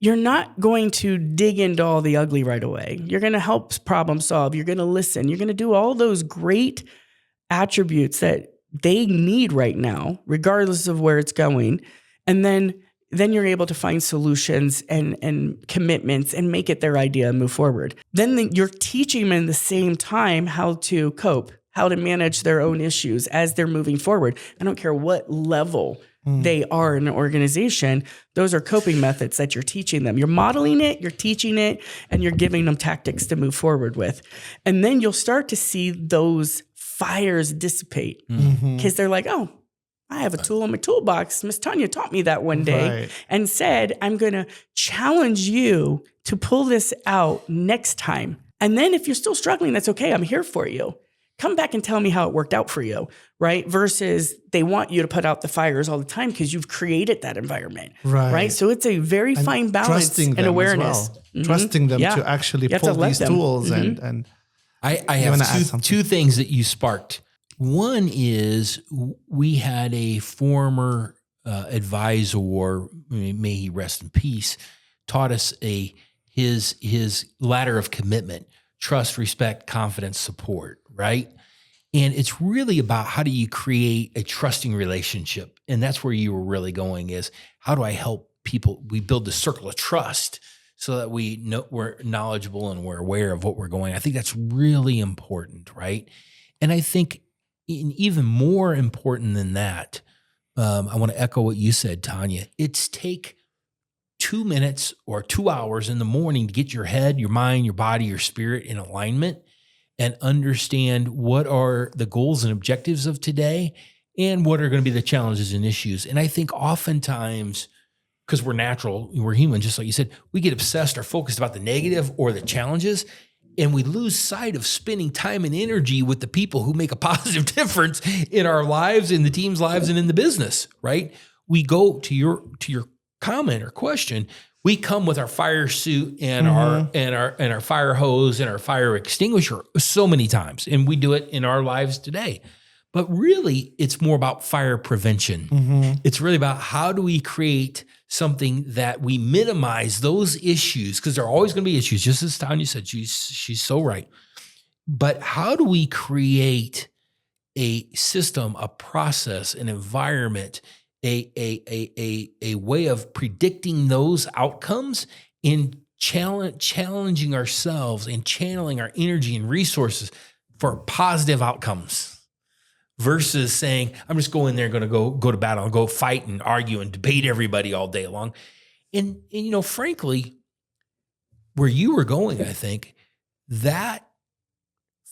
you're not going to dig into all the ugly right away. You're going to help problem solve. You're going to listen. You're going to do all those great attributes that they need right now, regardless of where it's going. And then you're able to find solutions and commitments and make it their idea and move forward. Then you're teaching them in the same time how to cope, how to manage their own issues as they're moving forward. I don't care what level they are in an organization. Those are coping methods that you're teaching them. You're modeling it, you're teaching it, and you're giving them tactics to move forward with. And then you'll start to see those fires dissipate because they're like, oh, I have a tool in my toolbox. Miss Tonya taught me that one day and said, I'm going to challenge you to pull this out next time. And then if you're still struggling, that's okay. I'm here for you. Come back and tell me how it worked out for you, right? Versus they want you to put out the fires all the time because you've created that environment, right? So it's a very fine balance and awareness. Trusting them to actually pull these tools. And I have two things that you sparked. One is we had a former advisor, may he rest in peace, taught us his ladder of commitment: trust, respect, confidence, support, right? And it's really about how do you create a trusting relationship? And that's where you were really going, is how do I help people? We build the circle of trust so that we know we're knowledgeable and we're aware of what we're going. I think that's really important, right? And I think even more important than that, I want to echo what you said, Tonya. It's take 2 minutes or 2 hours in the morning to get your head, your mind, your body, your spirit in alignment and understand what are the goals and objectives of today and what are going to be the challenges and issues. And I think oftentimes, because we're natural, we're human, just like you said, we get obsessed or focused about the negative or the challenges, and we lose sight of spending time and energy with the people who make a positive difference in our lives, in the team's lives, and in the business, right? We go to your comment or question, we come with our fire suit and our fire hose and our fire extinguisher so many times, and we do it in our lives today. But really, it's more about fire prevention. It's really about how do we create something that we minimize those issues, because there are always going to be issues, just as Tonya said. She's so right. But how do we create a system, a process, an environment, a way of predicting those outcomes and challenging ourselves and channeling our energy and resources for positive outcomes versus saying, I'm just going there, going to go to battle and go fight and argue and debate everybody all day long. And frankly, where you were going, I think that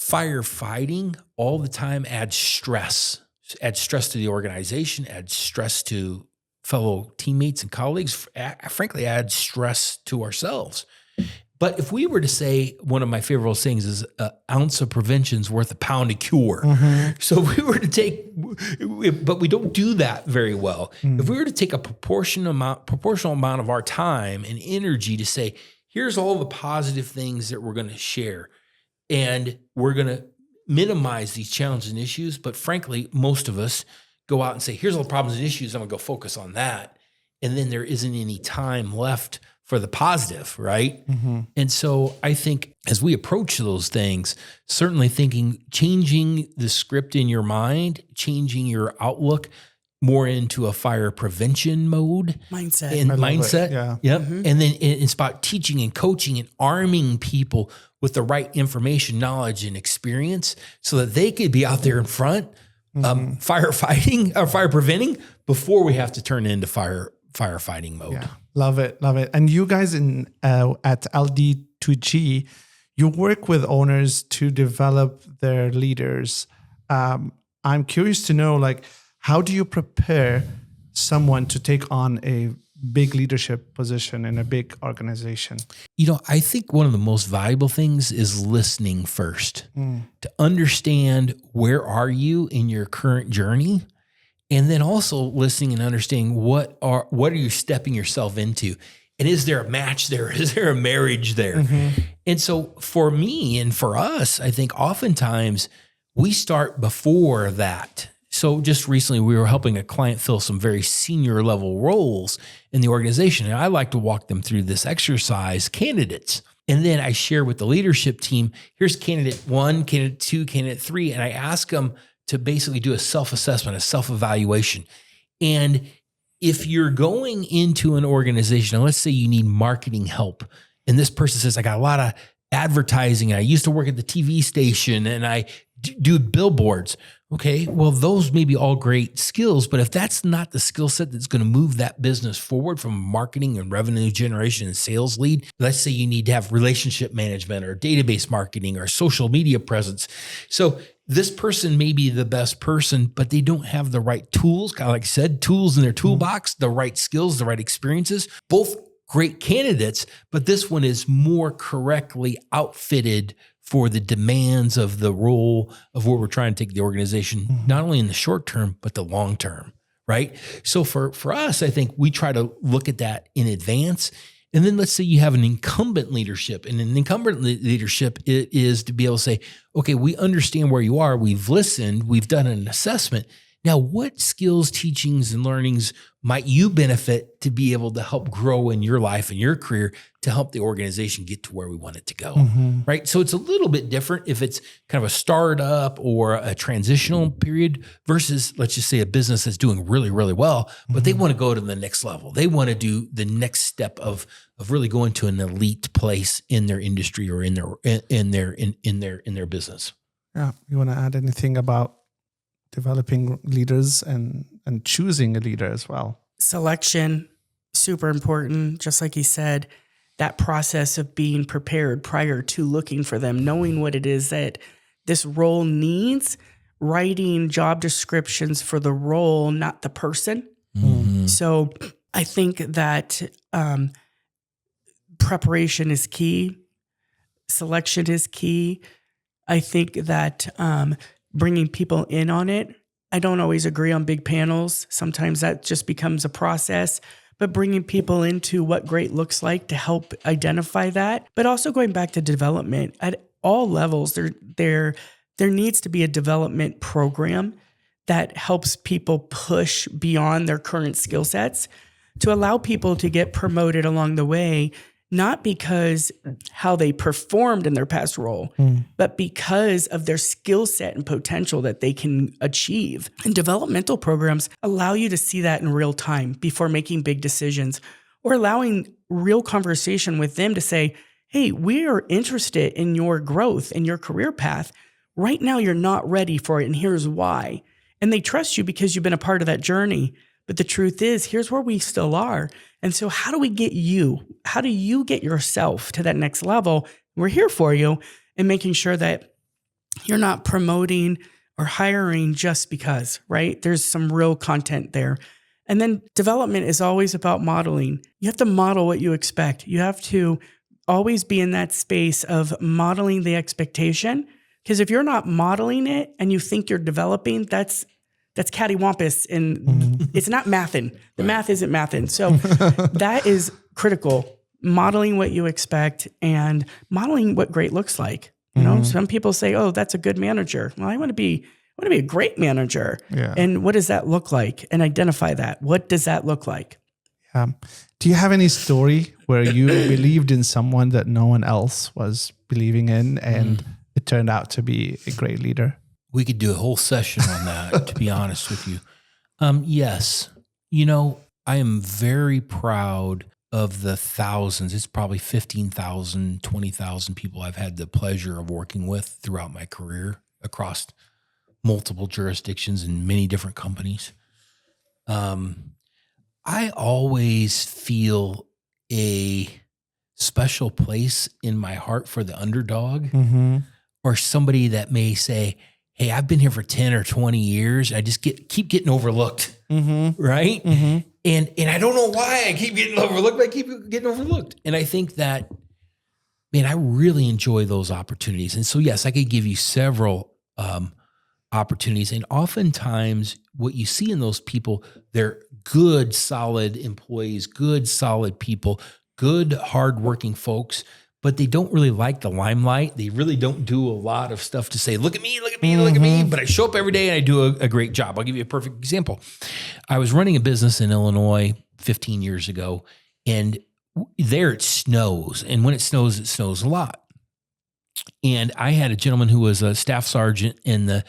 firefighting all the time adds stress to the organization, adds stress to fellow teammates and colleagues, frankly, adds stress to ourselves. But if we were to say, one of my favorite sayings is an ounce of prevention is worth a pound of cure. So if we were to take, but we don't do that very well. If we were to take a proportional amount of our time and energy to say, here's all the positive things that we're going to share, and we're going to minimize these challenges and issues. But frankly, most of us go out and say, here's all the problems and issues. I'm going to go focus on that. And then there isn't any time left for the positive, right? And so I think as we approach those things, certainly changing the script in your mind, changing your outlook more into a fire prevention mode. Mindset. Yeah. Yep. And then it's about teaching and coaching and arming people with the right information, knowledge, and experience so that they could be out there in front, firefighting or fire preventing before we have to turn into firefighting mode. Yeah. Love it. And you guys at LD2G, you work with owners to develop their leaders. I'm curious to know, how do you prepare someone to take on a big leadership position in a big organization? I think one of the most valuable things is listening first, to understand where are you in your current journey. And then also listening and understanding what are you stepping yourself into? And is there a match there? Is there a marriage there? And so for me and for us, I think oftentimes we start before that. So just recently we were helping a client fill some very senior level roles in the organization. And I like to walk them through this exercise, candidates. And then I share with the leadership team, here's candidate 1, candidate 2, candidate 3. And I ask them to basically do a self-assessment, a self-evaluation. And if you're going into an organization, and let's say you need marketing help, and this person says, I got a lot of advertising, and I used to work at the TV station, and I do billboards. Okay, well, those may be all great skills, but if that's not the skill set that's going to move that business forward from marketing and revenue generation and sales lead, let's say you need to have relationship management or database marketing or social media presence. So this person may be the best person, but they don't have the right tools, kind of like I said, tools in their toolbox, the right skills, the right experiences, both great candidates, but this one is more correctly outfitted for the demands of the role of where we're trying to take the organization, not only in the short term, but the long term, right? So for us, I think we try to look at that in advance. And then let's say you have an incumbent leadership, and an incumbent leadership is to be able to say, okay, we understand where you are. We've listened. We've done an assessment. Now, what skills, teachings, and learnings might you benefit to be able to help grow in your life and your career to help the organization get to where we want it to go, right? So it's a little bit different if it's kind of a startup or a transitional period versus, let's just say, a business that's doing really, really well, but they want to go to the next level. They want to do the next step of really going to an elite place in their industry or in their business. Yeah, you want to add anything about developing leaders and choosing a leader as well? Selection, super important. Just like he said, that process of being prepared prior to looking for them, knowing what it is that this role needs, writing job descriptions for the role, not the person. So I think that preparation is key. Selection is key. I think that bringing people in on it. I don't always agree on big panels. Sometimes that just becomes a process, but bringing people into what great looks like to help identify that. But also going back to development at all levels, there needs to be a development program that helps people push beyond their current skill sets to allow people to get promoted along the way, not because how they performed in their past role, but because of their skill set and potential that they can achieve. And developmental programs allow you to see that in real time before making big decisions, or allowing real conversation with them to say, hey, we are interested in your growth and your career path. Right now, you're not ready for it, and here's why. And they trust you because you've been a part of that journey. But the truth is, here's where we still are. And so how do we get you? How do you get yourself to that next level? We're here for you, and making sure that you're not promoting or hiring just because, right? There's some real content there. And then development is always about modeling. You have to model what you expect. You have to always be in that space of modeling the expectation. Because if you're not modeling it and you think you're developing, that's cattywampus, and it's not mathin'. The math isn't mathin'. So that is critical. Modeling what you expect and modeling what great looks like. You know, some people say, "Oh, that's a good manager." Well, I want to be a great manager. Yeah. And what does that look like? And identify that. What does that look like? Do you have any story where you believed in someone that no one else was believing in, and it turned out to be a great leader? We could do a whole session on that, to be honest with you. Yes. You know, I am very proud of the thousands. It's probably 15,000, 20,000 people I've had the pleasure of working with throughout my career across multiple jurisdictions and many different companies. I always feel a special place in my heart for the underdog, or somebody that may say, hey, I've been here for 10 or 20 years. I just keep getting overlooked, right? And I don't know why I keep getting overlooked, but I keep getting overlooked. And I think that, man, I really enjoy those opportunities. And so, yes, I could give you several opportunities. And oftentimes what you see in those people, they're good, solid employees, good, solid people, good, hardworking folks, but they don't really like the limelight. They really don't do a lot of stuff to say, look at me, look at me, look at me. But I show up every day and I do a great job. I'll give you a perfect example. I was running a business in Illinois 15 years ago, and there it snows. And when it snows a lot. And I had a gentleman who was a staff sergeant in the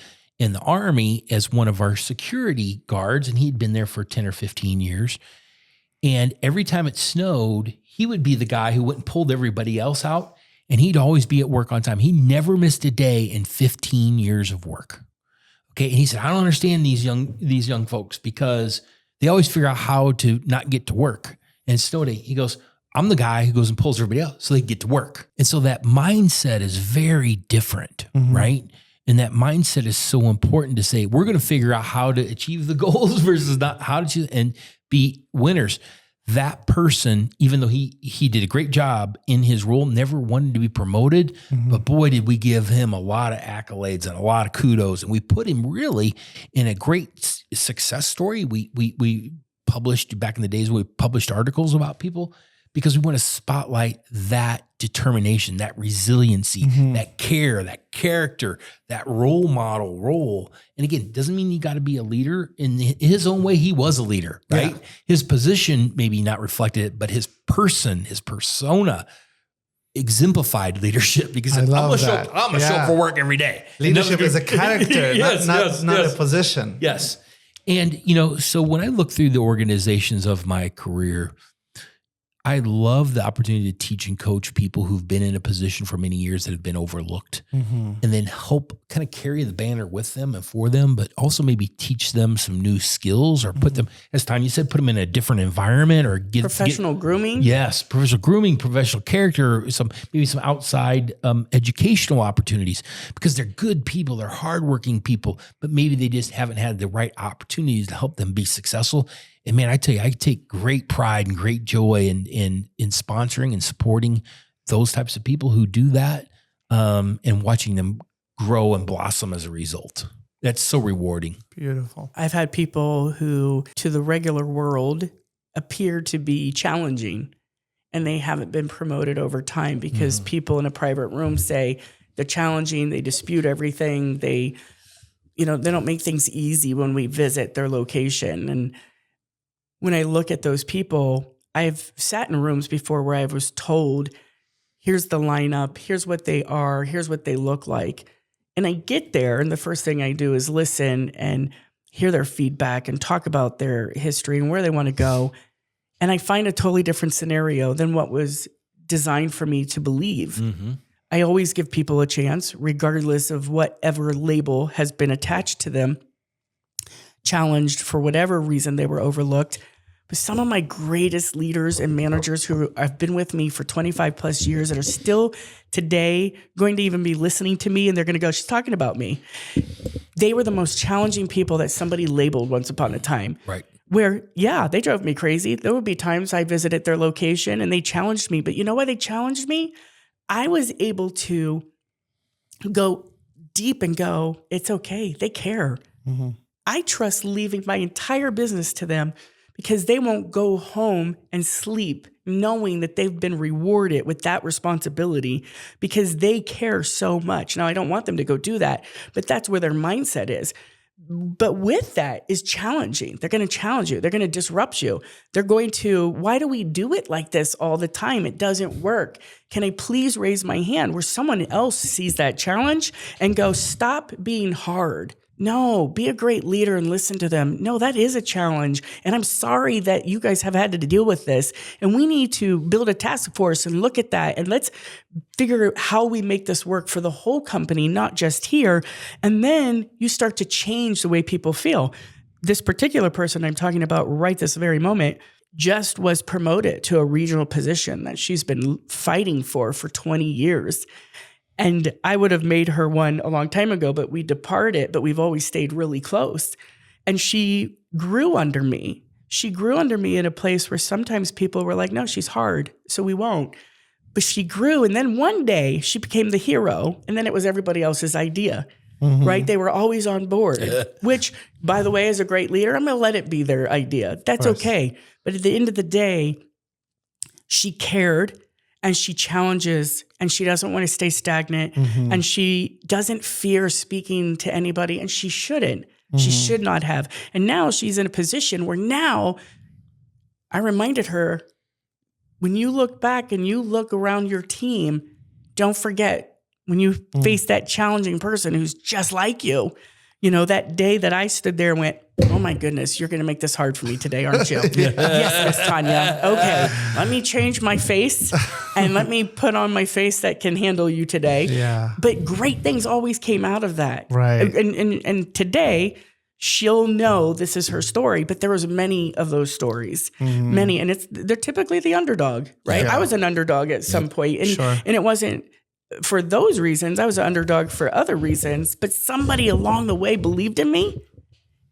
Army as one of our security guards, and he'd been there for 10 or 15 years. And every time it snowed, he would be the guy who went and pulled everybody else out, and he'd always be at work on time. He never missed a day in 15 years of work. Okay. And he said, I don't understand these young folks, because they always figure out how to not get to work. And snow day, he goes, I'm the guy who goes and pulls everybody else so they get to work. And so that mindset is very different, right? And that mindset is so important to say, we're going to figure out how to achieve the goals versus not how to and be winners. That person, even though he did a great job in his role, never wanted to be promoted, but boy, did we give him a lot of accolades and a lot of kudos. And we put him really in a great success story. We published, back in the days, we published articles about people, because we want to spotlight that determination, that resiliency, that care, that character, that role model role. And again, it doesn't mean you got to be a leader. In his own way, he was a leader, right? Yeah. His position maybe not reflected it, but his person, his persona exemplified leadership, because I'm going to show up for work every day. Leadership is a character, not a position. Yes. And, so when I look through the organizations of my career, I love the opportunity to teach and coach people who've been in a position for many years that have been overlooked, and then help kind of carry the banner with them and for them, but also maybe teach them some new skills, or put them, as Tonya said, put them in a different environment, or get professional grooming. Yes. Professional grooming, professional character, maybe some outside educational opportunities, because they're good people. They're hardworking people, but maybe they just haven't had the right opportunities to help them be successful. And man, I tell you, I take great pride and great joy in sponsoring and supporting those types of people who do that, and watching them grow and blossom as a result. That's so rewarding. Beautiful. I've had people who, to the regular world, appear to be challenging, and they haven't been promoted over time because people in a private room say they're challenging, they dispute everything, they don't make things easy when we visit their location. And when I look at those people, I've sat in rooms before where I was told, here's the lineup, here's what they are, here's what they look like. And I get there, and the first thing I do is listen and hear their feedback and talk about their history and where they want to go. and I find a totally different scenario than what was designed for me to believe. I always give people a chance, regardless of whatever label has been attached to them, challenged for whatever reason they were overlooked. But some of my greatest leaders and managers who have been with me for 25 plus years that are still today going to even be listening to me, and they're going to go, she's talking about me. They were the most challenging people that somebody labeled once upon a time. Right. Where, yeah, they drove me crazy. There would be times I visited their location and they challenged me. But you know why they challenged me? I was able to go deep and go, it's okay. They care. I trust leaving my entire business to them because they won't go home and sleep knowing that they've been rewarded with that responsibility because they care so much. Now, I don't want them to go do that, but that's where their mindset is. But with that is challenging. They're going to challenge you. They're going to disrupt you. They're going to, why do we do it like this all the time? It doesn't work. Can I please raise my hand where someone else sees that challenge and go, stop being hard. No, be a great leader and listen to them. No, that is a challenge. And I'm sorry that you guys have had to deal with this. And we need to build a task force and look at that. And let's figure out how we make this work for the whole company, not just here. And then you start to change the way people feel. This particular person I'm talking about right this very moment just was promoted to a regional position that she's been fighting for 20 years. And I would have made her one a long time ago, but we departed, but we've always stayed really close. And she grew under me. She grew under me in a place where sometimes people were like, no, she's hard, so we won't. But she grew. And then one day she became the hero. And then it was everybody else's idea, right? They were always on board, which, by the way, as a great leader, I'm going to let it be their idea. That's okay. But at the end of the day, she cared. And she challenges, and she doesn't want to stay stagnant, and she doesn't fear speaking to anybody, and she shouldn't. She should not have. And now she's in a position where now I reminded her, when you look back and you look around your team, don't forget when you face that challenging person who's just like you, you know, that day that I stood there and went, oh my goodness, you're going to make this hard for me today, aren't you? Yes, Miss Tonya. Okay, let me change my face and let me put on my face that can handle you today. Yeah. But great things always came out of that. Right. And today she'll know this is her story, but there was many of those stories, many, and they're typically the underdog, right? Yeah. I was an underdog at some point, and Sure. and it wasn't for those reasons. I was an underdog for other reasons, but somebody along the way believed in me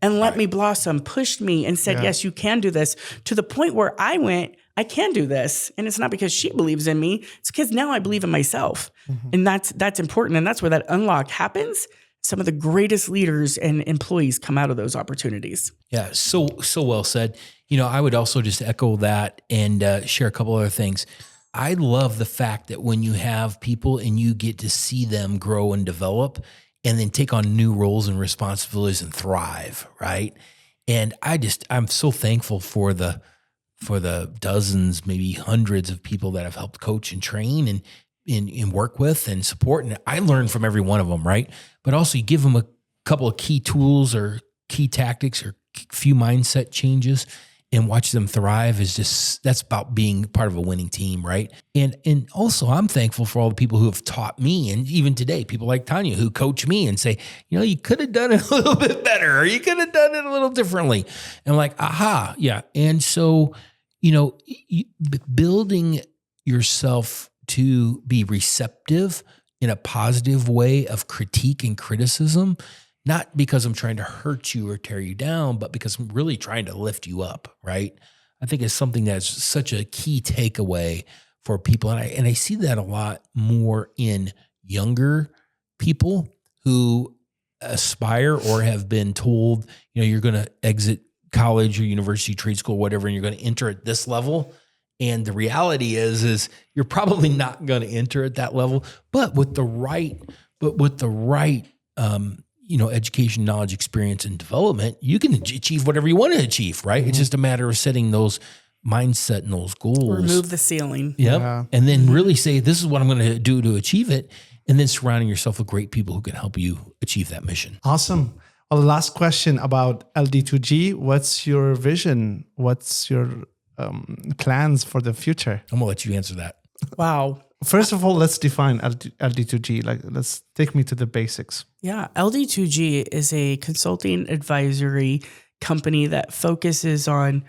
and let me blossom, pushed me and said, yes, you can do this, to the point where I went, I can do this. And it's not because she believes in me. It's because now I believe in myself. And that's important. And that's where that unlock happens. Some of the greatest leaders and employees come out of those opportunities. Yeah, so well said. You know, I would also just echo that and share a couple other things. I love the fact that when you have people and you get to see them grow and develop and then take on new roles and responsibilities and thrive, right? And I'm so thankful for the dozens, maybe hundreds of people that I've helped coach and train and work with and support. And I learn from every one of them, right? But also you give them a couple of key tools or key tactics or few mindset changes and watch them thrive that's about being part of a winning team, right? And also I'm thankful for all the people who have taught me, and even today, people like Tonya who coach me and say, you know, you could have done it a little bit better, or you could have done it a little differently. And I'm like, aha, yeah. And so, you know, building yourself to be receptive in a positive way of critique and criticism, not because I'm trying to hurt you or tear you down, but because I'm really trying to lift you up, right? I think it's something that's such a key takeaway for people. And I see that a lot more in younger people who aspire or have been told, you know, you're going to exit college or university, trade school, whatever, and you're going to enter at this level. And the reality is you're probably not going to enter at that level, but with the right, you know, education, knowledge, experience, and development, you can achieve whatever you want to achieve, right? It's just a matter of setting those mindset and those goals. Remove the ceiling. Yep. Yeah. And then really say, this is what I'm going to do to achieve it. And then surrounding yourself with great people who can help you achieve that mission. Awesome. Well, last question about LD2G. What's your vision? What's your plans for the future? I'm gonna let you answer that. Wow. First of all, let's define LD2G. Like, let's take me to the basics. Yeah. LD2G is a consulting advisory company that focuses on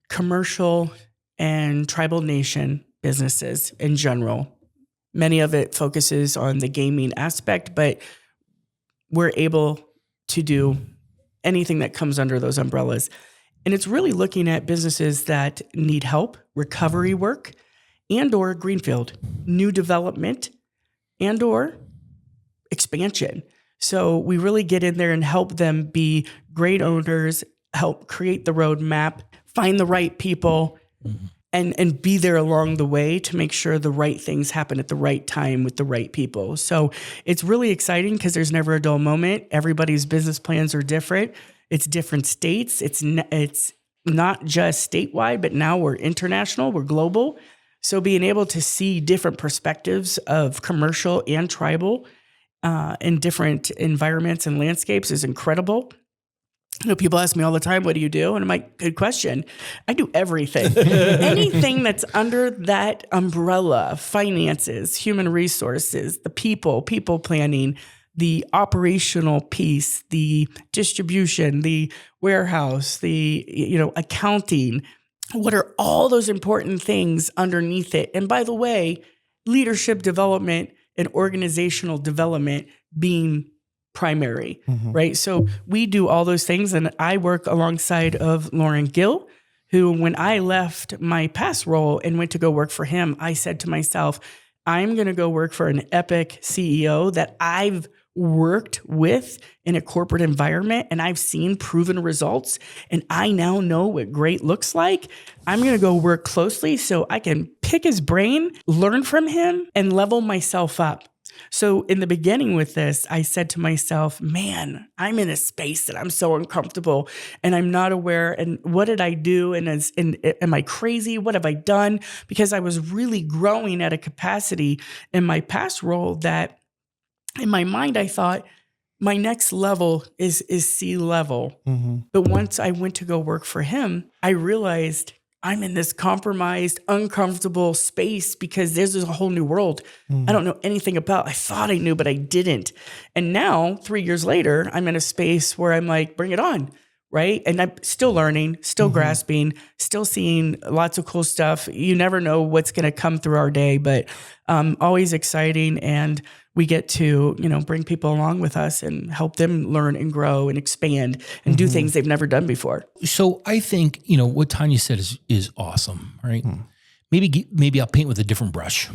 commercial and tribal nation businesses in general. Many of it focuses on the gaming aspect, but we're able to do anything that comes under those umbrellas. And it's really looking at businesses that need help, recovery work, and or greenfield, new development, and or expansion. So we really get in there and help them be great owners, help create the roadmap, find the right people, and be there along the way to make sure the right things happen at the right time with the right people. So it's really exciting because there's never a dull moment. Everybody's business plans are different. It's different states. It's not just statewide, but now we're international, we're global. So being able to see different perspectives of commercial and tribal in different environments and landscapes is incredible. You know, people ask me all the time, what do you do? And I'm like, good question. I do everything. Anything that's under that umbrella, finances, human resources, the people planning, the operational piece, the distribution, the warehouse, the accounting. What are all those important things underneath it? And by the way, leadership development and organizational development being primary, right? So we do all those things. And I work alongside of Loren Gill, who when I left my past role and went to go work for him, I said to myself, I'm going to go work for an epic CEO that I've worked with in a corporate environment and I've seen proven results and I now know what great looks like. I'm going to go work closely so I can pick his brain, learn from him, and level myself up. So in the beginning with this, I said to myself, man, I'm in a space that I'm so uncomfortable and I'm not aware. And what did I do? And am I crazy? What have I done? Because I was really growing at a capacity in my past role that in my mind, I thought my next level is C-level. But once I went to go work for him, I realized I'm in this compromised, uncomfortable space because there's a whole new world I don't know anything about. I thought I knew, but I didn't. And now, 3 years later, I'm in a space where I'm like, bring it on, right? And I'm still learning, still grasping, still seeing lots of cool stuff. You never know what's going to come through our day, but always exciting. And we get to, bring people along with us and help them learn and grow and expand and do things they've never done before. So I think, what Tonya said is awesome, right? Maybe I'll paint with a different brush.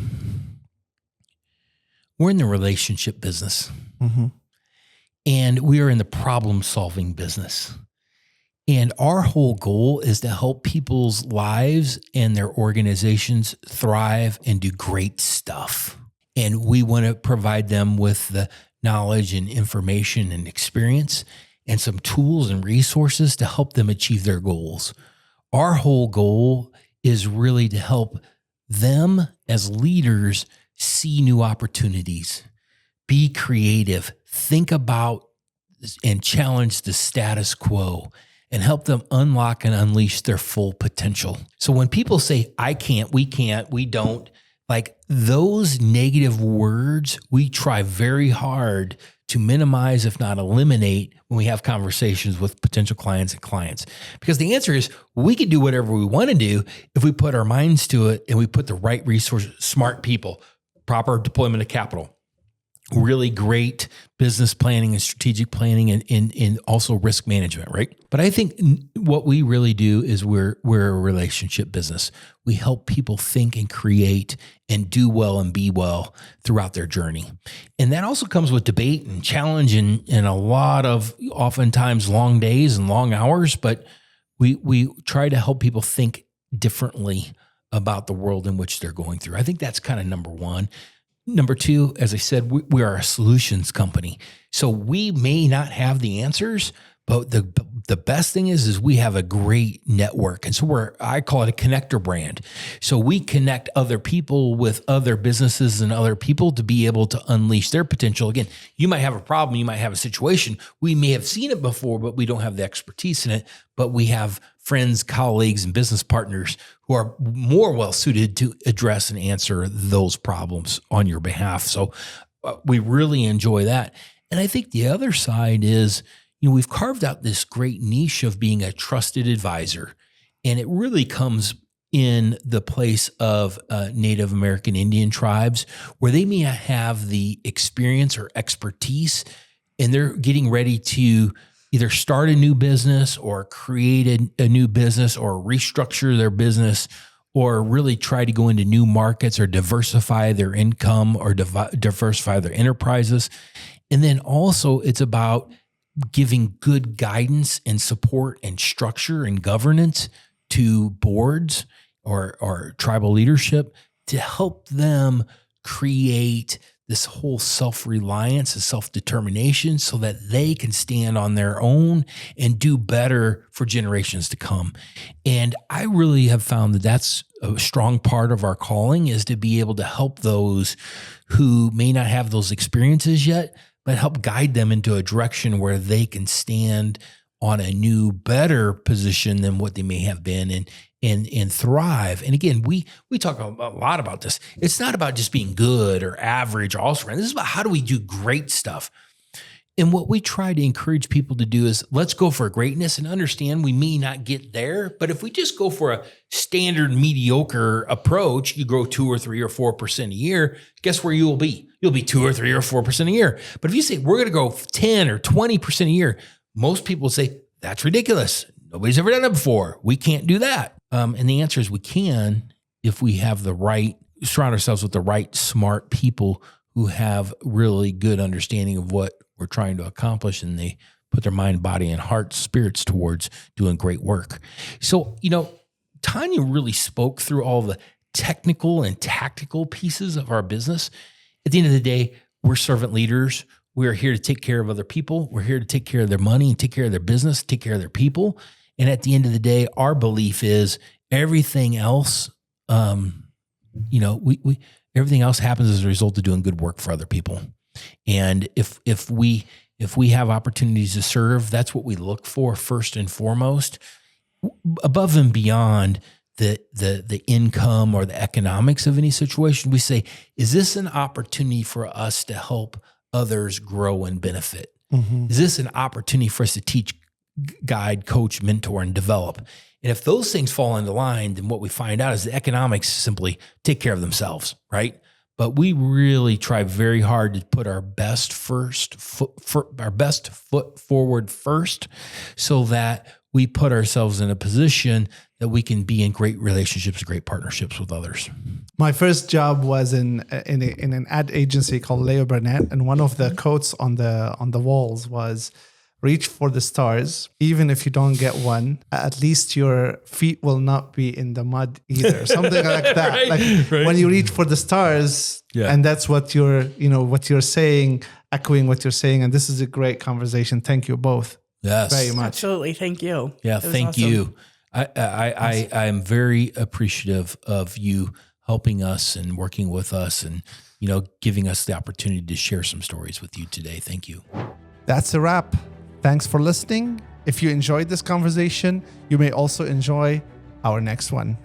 We're in the relationship business and we are in the problem-solving business. And our whole goal is to help people's lives and their organizations thrive and do great stuff. And we want to provide them with the knowledge and information and experience and some tools and resources to help them achieve their goals. Our whole goal is really to help them as leaders see new opportunities, be creative, think about and challenge the status quo, and help them unlock and unleash their full potential. So when people say, I can't, we don't, like those negative words, we try very hard to minimize, if not eliminate, when we have conversations with potential clients and clients. Because the answer is we can do whatever we want to do if we put our minds to it and we put the right resources, smart people, proper deployment of capital, really great business planning and strategic planning and also risk management, right? But I think what we really do is we're a relationship business. We help people think and create and do well and be well throughout their journey. And that also comes with debate and challenge and a lot of oftentimes long days and long hours, but we try to help people think differently about the world in which they're going through. I think that's kind of number one. Number two, as I said, we are a solutions company. So we may not have the answers, but the best thing is we have a great network. And so I call it a connector brand. So we connect other people with other businesses and other people to be able to unleash their potential. Again, you might have a problem, you might have a situation. We may have seen it before, but we don't have the expertise in it. But we have friends, colleagues, and business partners who are more well suited to address and answer those problems on your behalf. So we really enjoy that. And I think the other side is, we've carved out this great niche of being a trusted advisor. And it really comes in the place of Native American Indian tribes, where they may have the experience or expertise, and they're getting ready to either start a new business or create a new business or restructure their business, or really try to go into new markets or diversify their income or diversify their enterprises. And then also it's about giving good guidance and support and structure and governance to boards or tribal leadership to help them create this whole self-reliance and self-determination so that they can stand on their own and do better for generations to come. And I really have found that that's a strong part of our calling, is to be able to help those who may not have those experiences yet, but help guide them into a direction where they can stand on a new, better position than what they may have been and thrive. And again, we talk a lot about this. It's not about just being good or average or also. This is about how do we do great stuff. And what we try to encourage people to do is let's go for greatness and understand we may not get there. But if we just go for a standard mediocre approach, you grow 2 or 3 or 4% a year, guess where you will be? You'll be 2 or 3 or 4% a year. But if you say we're going to grow 10 or 20% a year, most people say that's ridiculous. Nobody's ever done it before. We can't do that. And the answer is we can if we have surround ourselves with the right, smart people who have really good understanding of what we're trying to accomplish, and they put their mind, body, and heart, spirits towards doing great work. So, Tonya really spoke through all the technical and tactical pieces of our business. At the end of the day, we're servant leaders. We are here to take care of other people. We're here to take care of their money and take care of their business, take care of their people. And at the end of the day, our belief is everything else, everything else happens as a result of doing good work for other people. And if we have opportunities to serve, that's what we look for first and foremost, above and beyond the income or the economics of any situation. We say, is this an opportunity for us to help others grow and benefit? Mm-hmm. Is this an opportunity for us to teach, guide, coach, mentor, and develop? And if those things fall into line, then what we find out is the economics simply take care of themselves, right? But we really try very hard to put our best foot forward first, so that we put ourselves in a position that we can be in great relationships, great partnerships with others. My first job was in an ad agency called Leo Burnett, and one of the quotes on the walls was, "Reach for the stars. Even if you don't get one, at least your feet will not be in the mud either." Something like that. Right. When you reach for the stars, and that's what you're saying, echoing what you're saying. And this is a great conversation. Thank you both. Yes, very much. Absolutely. Thank you. Yeah. Thank you. I'm very appreciative of you helping us and working with us and, giving us the opportunity to share some stories with you today. Thank you. That's a wrap. Thanks for listening. If you enjoyed this conversation, you may also enjoy our next one.